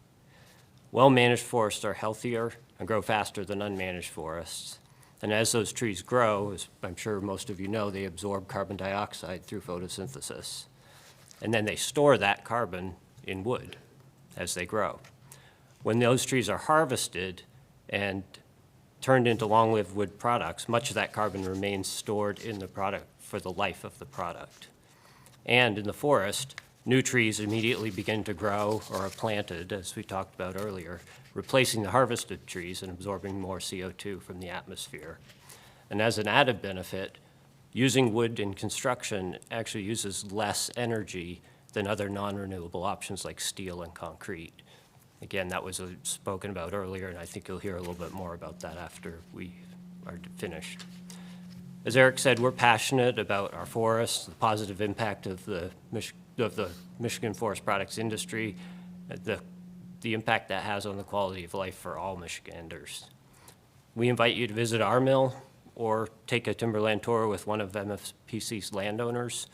Well-managed forests are healthier and grow faster than unmanaged forests. And as those trees grow, as I'm sure most of you know, they absorb carbon dioxide through photosynthesis. And then they store that carbon in wood as they grow. When those trees are harvested and turned into long-lived wood products, much of that carbon remains stored in the product for the life of the product. And in the forest, new trees immediately begin to grow or are planted, as we talked about earlier, replacing the harvested trees and absorbing more CO2 from the atmosphere. And as an added benefit, using wood in construction actually uses less energy than other non-renewable options like steel and concrete. Again, that was spoken about earlier, and I think you'll hear a little bit more about that after we are finished. As Eric said, we're passionate about our forests, the positive impact of the Michigan forest products industry, the impact that has on the quality of life for all Michiganders. We invite you to visit our mill or take a timberland tour with one of MFPC's landowners,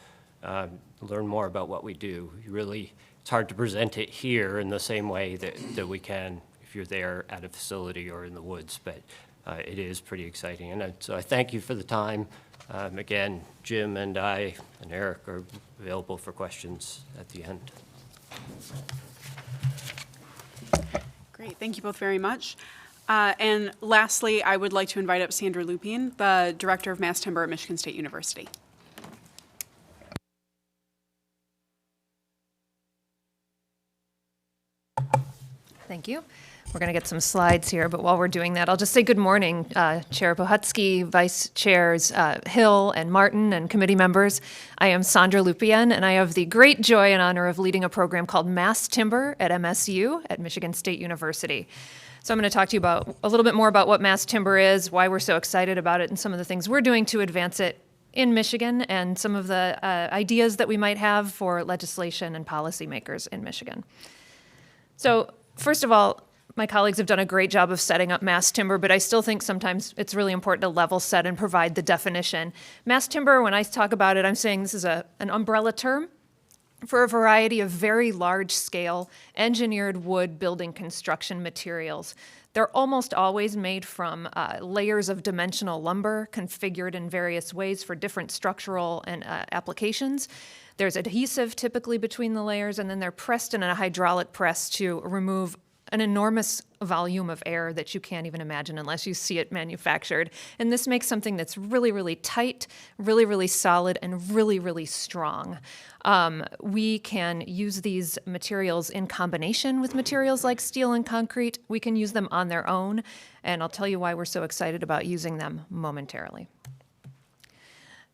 learn more about what we do. It's hard to present it here in the same way that we can if you're there at a facility or in the woods, but it is pretty exciting. And so I thank you for the time. Again, Jim and I and Eric are available for questions at the end. Great, thank you both very much. And lastly, I would like to invite up Sandra Lupien, the Director of Mass Timber at Michigan State University. Thank you. We're going to get some slides here, but while we're doing that, I'll just say good morning, Chair Pohutsky, Vice Chairs Hill and Martin, and committee members. I am Sandra Lupien, and I have the great joy and honor of leading a program called Mass Timber at MSU at Michigan State University. So I'm going to talk to you about a little bit more about what Mass Timber is, why we're so excited about it, and some of the things we're doing to advance it in Michigan, and some of the ideas that we might have for legislation and policymakers in Michigan. So first of all, my colleagues have done a great job of setting up mass timber, but I still think sometimes it's really important to level set and provide the definition. Mass timber, when I talk about it, I'm saying this is an umbrella term for a variety of very large-scale engineered wood building construction materials. They're almost always made from layers of dimensional lumber configured in various ways for different structural and applications. There's adhesive typically between the layers, and then they're pressed in a hydraulic press to remove an enormous volume of air that you can't even imagine unless you see it manufactured. And this makes something that's really, really tight, really, really solid, and really, really strong. We can use these materials in combination with materials like steel and concrete. We can use them on their own, and I'll tell you why we're so excited about using them momentarily.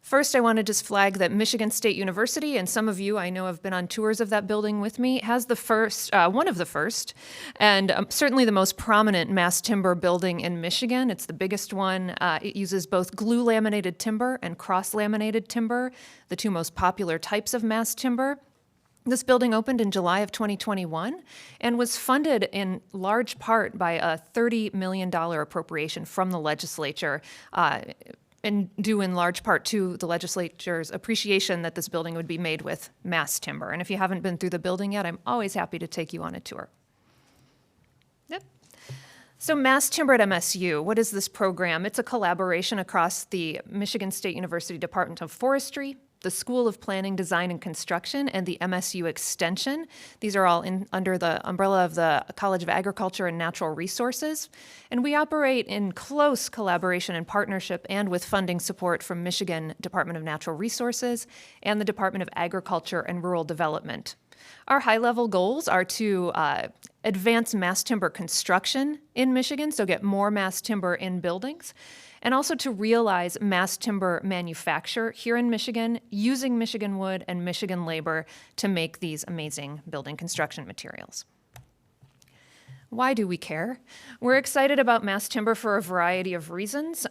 First, I want to just flag that Michigan State University, and some of you I know have been on tours of that building with me, has the first, one of the first, and certainly the most prominent mass timber building in Michigan. It's the biggest one. It uses both glue laminated timber and cross laminated timber, the two most popular types of mass timber. This building opened in July of 2021 and was funded in large part by a $30 million appropriation from the legislature, and due in large part to the legislature's appreciation that this building would be made with mass timber. And if you haven't been through the building yet, I'm always happy to take you on a tour. Yep. So Mass Timber at MSU, what is this program? It's a collaboration across the Michigan State University Department of Forestry, the School of Planning, Design, and Construction, and the MSU Extension. These are all under the umbrella of the College of Agriculture and Natural Resources. And we operate in close collaboration and partnership and with funding support from Michigan Department of Natural Resources and the Department of Agriculture and Rural Development. Our high-level goals are to advance mass timber construction in Michigan, so get more mass timber in buildings, and also to realize mass timber manufacture here in Michigan using Michigan wood and Michigan labor to make these amazing building construction materials. Why do we care? We're excited about mass timber for a variety of reasons.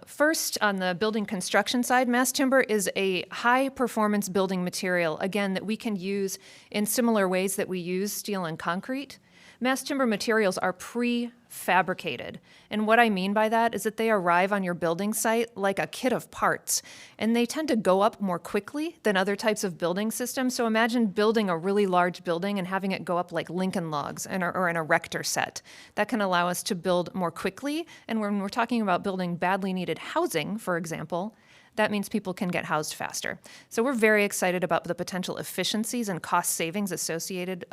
First, on the building construction side, mass timber is a high-performance building material, again, that we can use in similar ways that we use steel and concrete. Mass timber materials are prefabricated, and what I mean by that is that they arrive on your building site like a kit of parts, and they tend to go up more quickly than other types of building systems. So imagine building a really large building and having it go up like Lincoln logs or an erector set. That can allow us to build more quickly, and when we're talking about building badly needed housing, for example, that means people can get housed faster. So we're very excited about the potential efficiencies and cost savings associated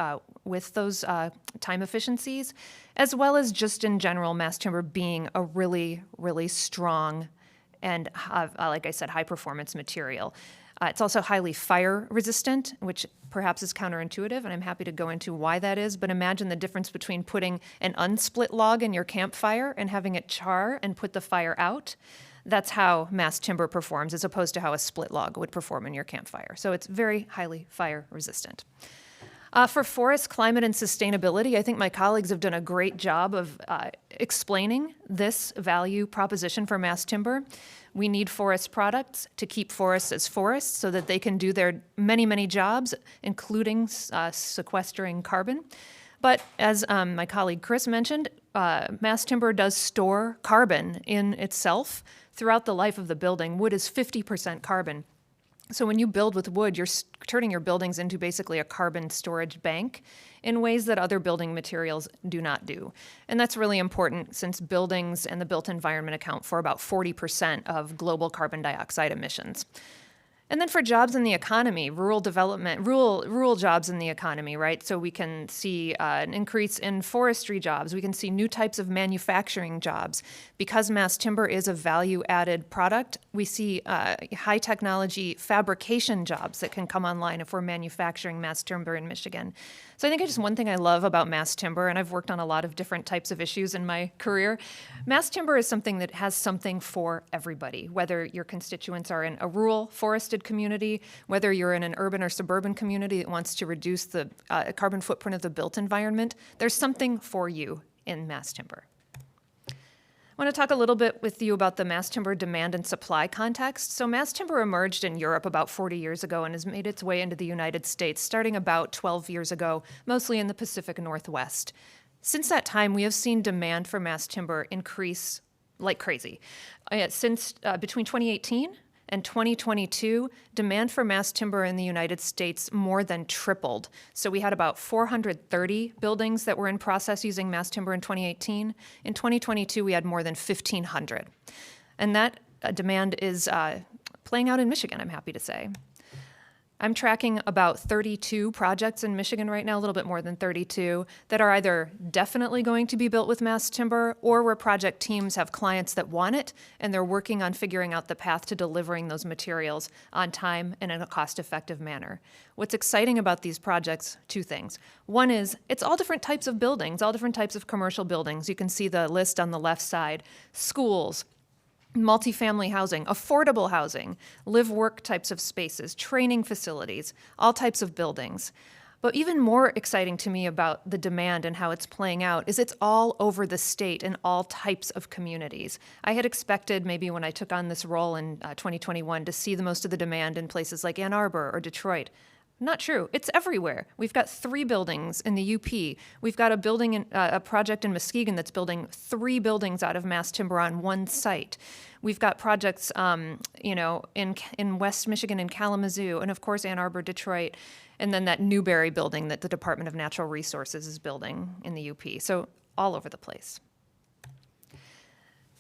with those time efficiencies, as well as just in general mass timber being a really, really strong and, like I said, high-performance material. It's also highly fire resistant, which perhaps is counterintuitive, and I'm happy to go into why that is, but imagine the difference between putting an unsplit log in your campfire and having it char and put the fire out. That's how mass timber performs, as opposed to how a split log would perform in your campfire. So it's very highly fire resistant. For forest climate and sustainability, I think my colleagues have done a great job of explaining this value proposition for mass timber. We need forest products to keep forests as forests so that they can do their many, many jobs, including sequestering carbon. But as my colleague Chris mentioned, mass timber does store carbon in itself throughout the life of the building. Wood is 50% carbon. So when you build with wood, you're turning your buildings into basically a carbon storage bank in ways that other building materials do not do. And that's really important since buildings and the built environment account for about 40% of global carbon dioxide emissions. And then for jobs in the economy, rural development, rural jobs in the economy, right? So we can see an increase in forestry jobs. We can see new types of manufacturing jobs. Because mass timber is a value-added product, we see high technology fabrication jobs that can come online if we're manufacturing mass timber in Michigan. So I think just one thing I love about mass timber, and I've worked on a lot of different types of issues in my career, mass timber is something that has something for everybody, whether your constituents are in a rural forested community, whether you're in an urban or suburban community that wants to reduce the carbon footprint of the built environment, there's something for you in mass timber. I want to talk a little bit with you about the mass timber demand and supply context. So mass timber emerged in Europe about 40 years ago and has made its way into the United States starting about 12 years ago, mostly in the Pacific Northwest. Since that time, we have seen demand for mass timber increase like crazy. Since between 2018 and 2022, demand for mass timber in the United States more than tripled. So we had about 430 buildings that were in process using mass timber in 2018. In 2022, we had more than 1,500. And that demand is playing out in Michigan, I'm happy to say. I'm tracking about 32 projects in Michigan right now, a little bit more than 32, that are either definitely going to be built with mass timber or where project teams have clients that want it and they're working on figuring out the path to delivering those materials on time and in a cost-effective manner. What's exciting about these projects, two things. One is it's all different types of buildings, all different types of commercial buildings. You can see the list on the left side. Schools, multifamily housing, affordable housing, live-work types of spaces, training facilities, all types of buildings. But even more exciting to me about the demand and how it's playing out is it's all over the state in all types of communities. I had expected maybe when I took on this role in 2021 to see the most of the demand in places like Ann Arbor or Detroit. Not true. It's everywhere. We've got 3 buildings in the UP. We've got a project in Muskegon that's building 3 buildings out of mass timber on one site. We've got projects, in West Michigan in Kalamazoo, and of course Ann Arbor, Detroit, and then that Newberry building that the Department of Natural Resources is building in the UP. So all over the place.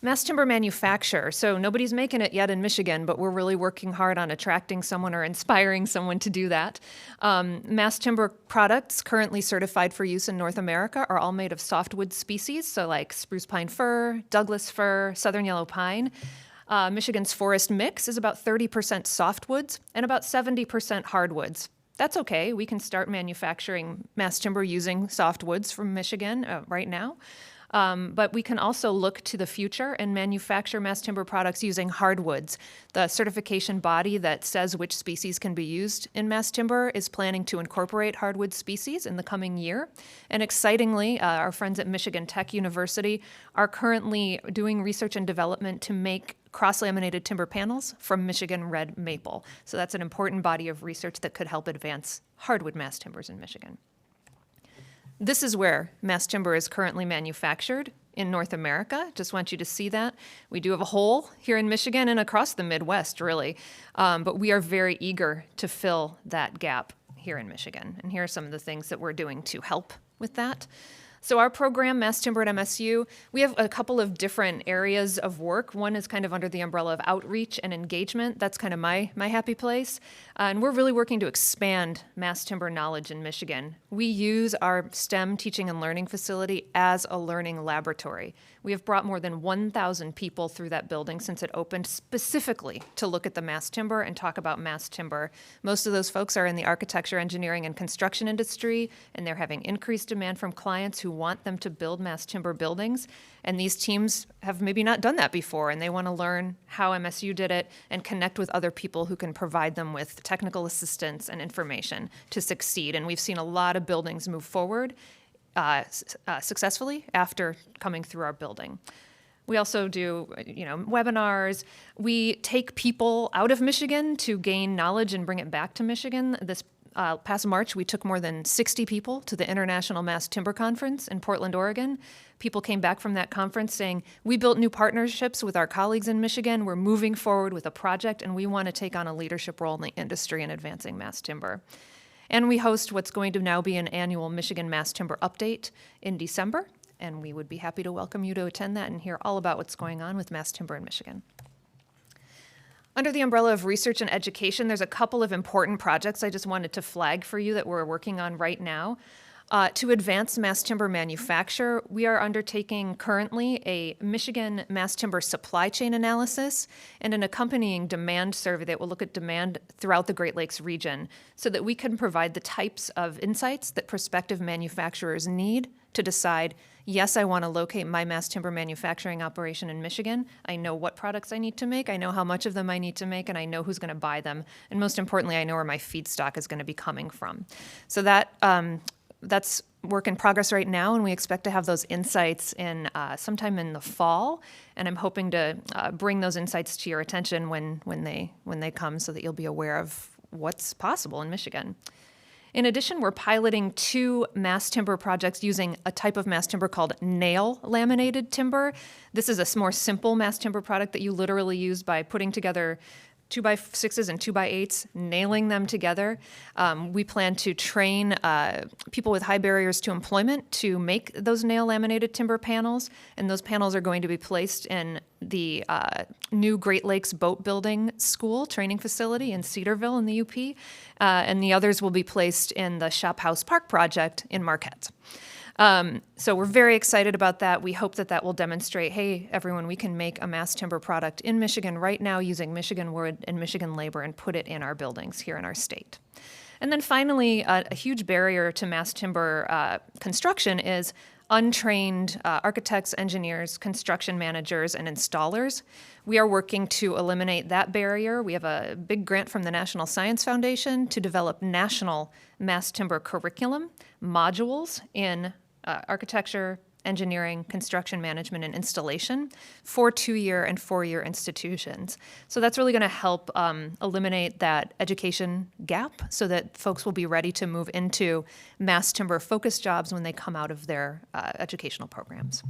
Mass timber manufacture. So nobody's making it yet in Michigan, but we're really working hard on attracting someone or inspiring someone to do that. Mass timber products currently certified for use in North America are all made of softwood species, so like spruce pine fir, Douglas fir, southern yellow pine. Michigan's forest mix is about 30% softwoods and about 70% hardwoods. That's okay. We can start manufacturing mass timber using softwoods from Michigan right now. But we can also look to the future and manufacture mass timber products using hardwoods. The certification body that says which species can be used in mass timber is planning to incorporate hardwood species in the coming year. And excitingly, our friends at Michigan Tech University are currently doing research and development to make cross-laminated timber panels from Michigan red maple. So that's an important body of research that could help advance hardwood mass timbers in Michigan. This is where mass timber is currently manufactured in North America. Just want you to see that. We do have a hole here in Michigan and across the Midwest, really. But we are very eager to fill that gap here in Michigan. And here are some of the things that we're doing to help with that. So our program, Mass Timber at MSU, we have a couple of different areas of work. One is kind of under the umbrella of outreach and engagement. That's kind of my happy place. And we're really working to expand mass timber knowledge in Michigan. We use our STEM teaching and learning facility as a learning laboratory. We have brought more than 1,000 people through that building since it opened specifically to look at the mass timber and talk about mass timber. Most of those folks are in the architecture, engineering, and construction industry, and they're having increased demand from clients who want them to build mass timber buildings. And these teams have maybe not done that before, and they want to learn how MSU did it and connect with other people who can provide them with technical assistance and information to succeed. And we've seen a lot of buildings move forward successfully after coming through our building. We also do, webinars. We take people out of Michigan to gain knowledge and bring it back to Michigan. This past March, we took more than 60 people to the International Mass Timber Conference in Portland, Oregon. People came back from that conference saying, we built new partnerships with our colleagues in Michigan. We're moving forward with a project, and we want to take on a leadership role in the industry in advancing mass timber. And we host what's going to now be an annual Michigan Mass Timber Update in December, and we would be happy to welcome you to attend that and hear all about what's going on with mass timber in Michigan. Under the umbrella of research and education, there's a couple of important projects I just wanted to flag for you that we're working on right now. To advance mass timber manufacture, we are undertaking currently a Michigan mass timber supply chain analysis and an accompanying demand survey that will look at demand throughout the Great Lakes region so that we can provide the types of insights that prospective manufacturers need to decide, yes, I want to locate my mass timber manufacturing operation in Michigan. I know what products I need to make, I know how much of them I need to make, and I know who's going to buy them. And most importantly, I know where my feedstock is going to be coming from. So that's work in progress right now, and we expect to have those insights in sometime in the fall. And I'm hoping to bring those insights to your attention when they come, so that you'll be aware of what's possible in Michigan. In addition, we're piloting 2 mass timber projects using a type of mass timber called nail laminated timber. This is a more simple mass timber product that you literally use by putting together 2x6s and 2x8s, nailing them together. We plan to train people with high barriers to employment to make those nail laminated timber panels, and those panels are going to be placed in the new Great Lakes Boat Building School training facility in Cedarville in the UP, and the others will be placed in the Shop House Park project in Marquette. So we're very excited about that. We hope that that will demonstrate, hey, everyone, we can make a mass timber product in Michigan right now using Michigan wood and Michigan labor and put it in our buildings here in our state. And then finally, a huge barrier to mass timber construction is untrained architects, engineers, construction managers, and installers. We are working to eliminate that barrier. We have a big grant from the National Science Foundation to develop national mass timber curriculum modules in architecture, engineering, construction management, and installation for 2-year and 4-year institutions. So that's really going to help eliminate that education gap so that folks will be ready to move into mass timber focused jobs when they come out of their educational programs.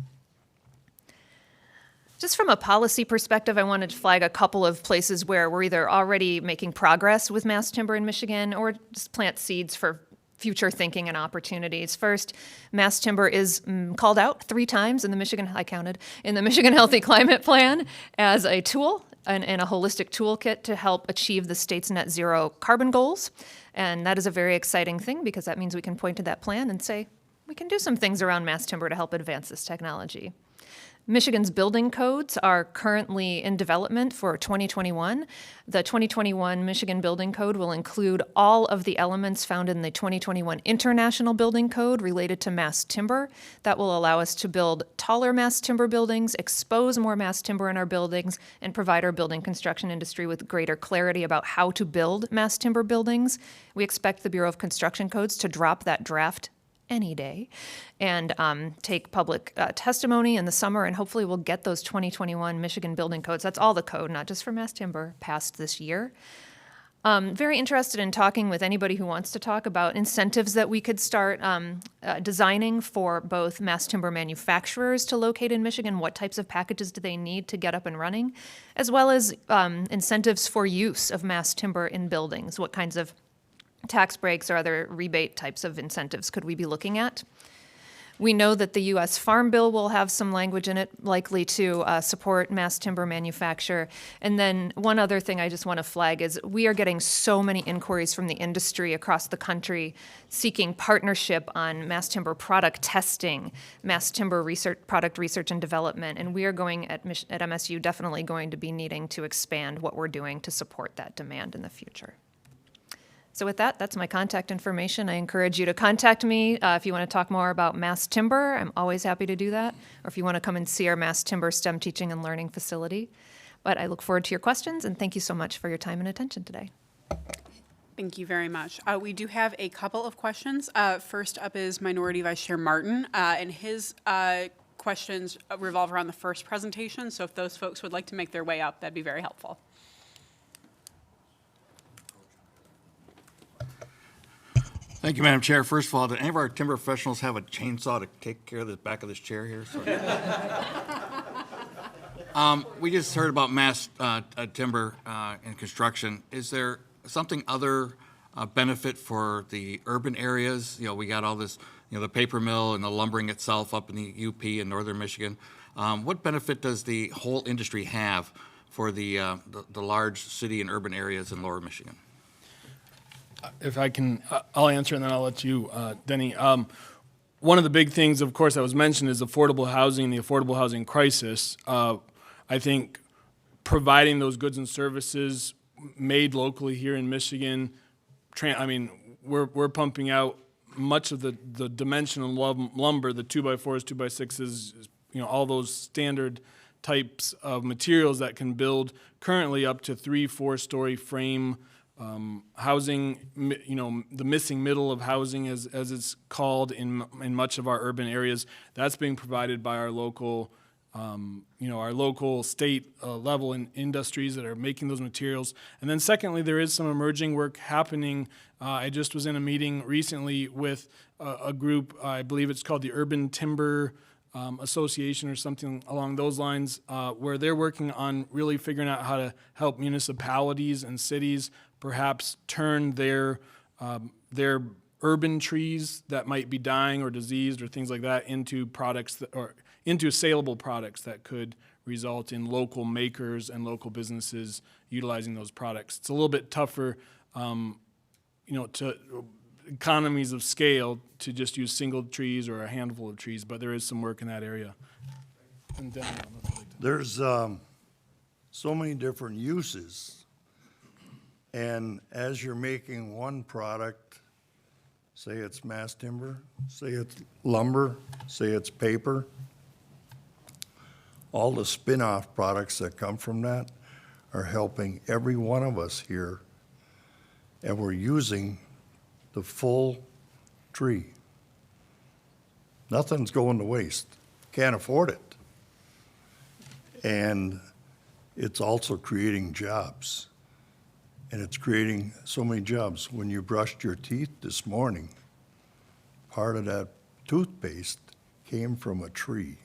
Just from a policy perspective, I wanted to flag a couple of places where we're either already making progress with mass timber in Michigan or just plant seeds for future thinking and opportunities. First, mass timber is called out 3 times in the Michigan, I counted, in the Michigan Healthy Climate Plan as a tool and a holistic toolkit to help achieve the state's net zero carbon goals. And that is a very exciting thing because that means we can point to that plan and say, we can do some things around mass timber to help advance this technology. Michigan's building codes are currently in development for 2021. The 2021 Michigan Building Code will include all of the elements found in the 2021 International Building Code related to mass timber. That will allow us to build taller mass timber buildings, expose more mass timber in our buildings, and provide our building construction industry with greater clarity about how to build mass timber buildings. We expect the Bureau of Construction Codes to drop that draft any day and take public testimony in the summer, and hopefully we'll get those 2021 Michigan building codes, that's all the code, not just for mass timber, passed this year. Very interested in talking with anybody who wants to talk about incentives that we could start designing for both mass timber manufacturers to locate in Michigan, what types of packages do they need to get up and running, as well as incentives for use of mass timber in buildings, what kinds of tax breaks or other rebate types of incentives could we be looking at? We know that the U.S. Farm Bill will have some language in it likely to support mass timber manufacture. And then one other thing I just want to flag is we are getting so many inquiries from the industry across the country seeking partnership on mass timber product testing, mass timber research, product research and development. And we are going at MSU definitely going to be needing to expand what we're doing to support that demand in the future. So with that, that's my contact information. I encourage you to contact me if you want to talk more about mass timber. I'm always happy to do that. Or if you want to come and see our mass timber STEM teaching and learning facility. But I look forward to your questions, and thank you so much for your time and attention today. Thank you very much. We do have a couple of questions. First up is Minority Vice Chair Martin, and his questions revolve around the first presentation. So if those folks would like to make their way up, that'd be very helpful. Thank you, Madam Chair. First of all, do any of our timber professionals have a chainsaw to take care of the back of this chair here? We just heard about mass timber and construction. Is there something other benefit for the urban areas? You know, we got all this, you know, the paper mill and the lumbering itself up in the UP in northern Michigan. What benefit does the whole industry have for the large city and urban areas in lower Michigan? If I can, I'll answer and then I'll let you, Denny. One of the big things, of course, that was mentioned is affordable housing, the affordable housing crisis. I think providing those goods and services made locally here in Michigan, I mean, we're pumping out much of the dimensional lumber, the 2x4s, 2x6s, you know, all those standard types of materials that can build currently up to 3-4 story frame housing, you know, the missing middle of housing as it's called in much of our urban areas. That's being provided by our local, you know, our local state level industries that are making those materials. And then secondly, there is some emerging work happening. I just was in a meeting recently with a group, I believe it's called the Urban Timber Association or something along those lines, where they're working on really figuring out how to help municipalities and cities perhaps turn their urban trees that might be dying or diseased or things like that into products that, or into saleable products that could result in local makers and local businesses utilizing those products. It's a little bit tougher, you know, to economies of scale to just use single trees or a handful of trees, but there is some work in that area. And then, There's so many different uses. And as you're making one product, say it's mass timber, say it's lumber, say it's paper, all the spin-off products that come from that are helping every one of us here, and we're using the full tree. Nothing's going to waste. Can't afford it. And it's also creating jobs. And it's creating so many jobs. When you brushed your teeth this morning, part of that toothpaste came from a tree.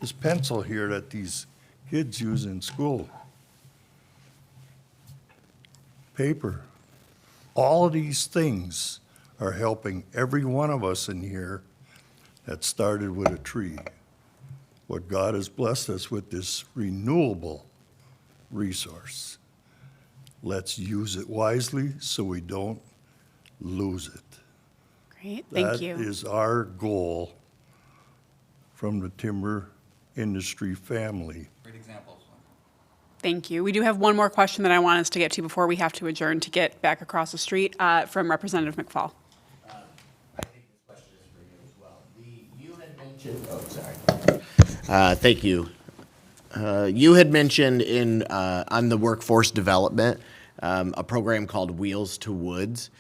This pencil here that these kids use in school, paper, all of these things are helping every one of us in here that started with a tree. What God has blessed us with, this renewable resource. Let's use it wisely so we don't lose it. Great, thank you. That is our goal from the timber industry family. Great examples. Thank you. We do have one more question that I want us to get to before we have to adjourn to get back across the street from Representative McFall. I think this question is for you as well. You had mentioned, thank you. You had mentioned in on the workforce development a program called Wheels to Woods.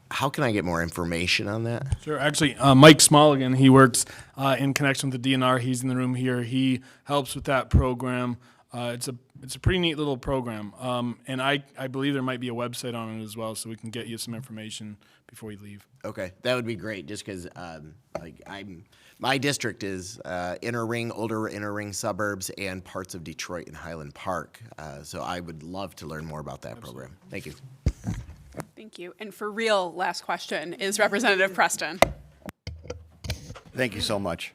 How can I get more information on that? Sure. Actually, Mike Smolligan, he works in connection with the DNR. He's in the room here. He helps with that program. It's a pretty neat little program, and I believe there might be a website on it as well, so we can get you some information before we leave. Okay, that would be great. Just because, my district is inner ring, older inner ring suburbs, and parts of Detroit and Highland Park. So I would love to learn more about that program. Thank you. Thank you. And for real, last question is Representative Preston. Thank you so much.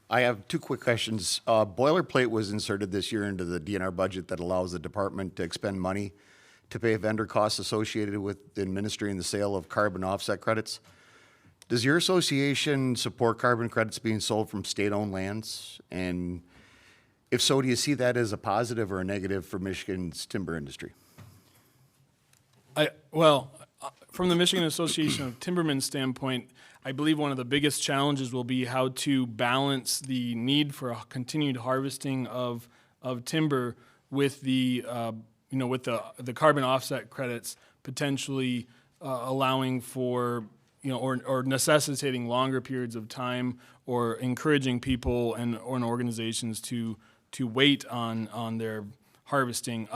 I have two quick questions. Boilerplate was inserted this year into the DNR budget that allows the department to expend money to pay vendor costs associated with administering the sale of carbon offset credits. Does your association support carbon credits being sold from state-owned lands? And if so, do you see that as a positive or a negative for Michigan's timber industry? From the Michigan Association of Timbermen's standpoint, I believe one of the biggest challenges will be how to balance the need for a continued harvesting of timber with the with the carbon offset credits potentially allowing for or necessitating longer periods of time or encouraging people and organizations to wait on their harvesting.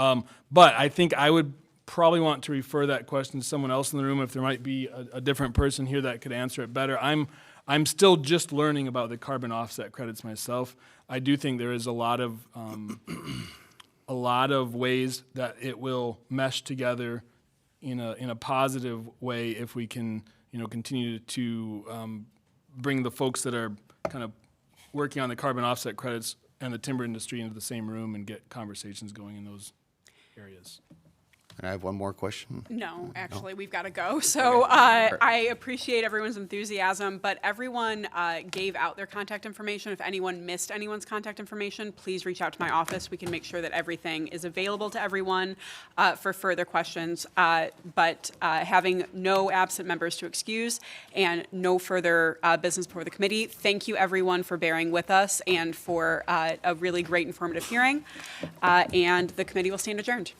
But I think I would probably want to refer that question to someone else in the room if there might be a different person here that could answer it better. I'm still just learning about the carbon offset credits myself. I do think there is a lot of ways that it will mesh together in a positive way if we can, continue to bring the folks that are kind of working on the carbon offset credits and the timber industry into the same room and get conversations going in those areas. And I have one more question. No, actually, we've got to go. So I appreciate everyone's enthusiasm, but everyone gave out their contact information. If anyone missed anyone's contact information, please reach out to my office. We can make sure that everything is available to everyone for further questions. But having no absent members to excuse and no further business before the committee, thank you everyone for bearing with us and for a really great informative hearing. And the committee will stand adjourned.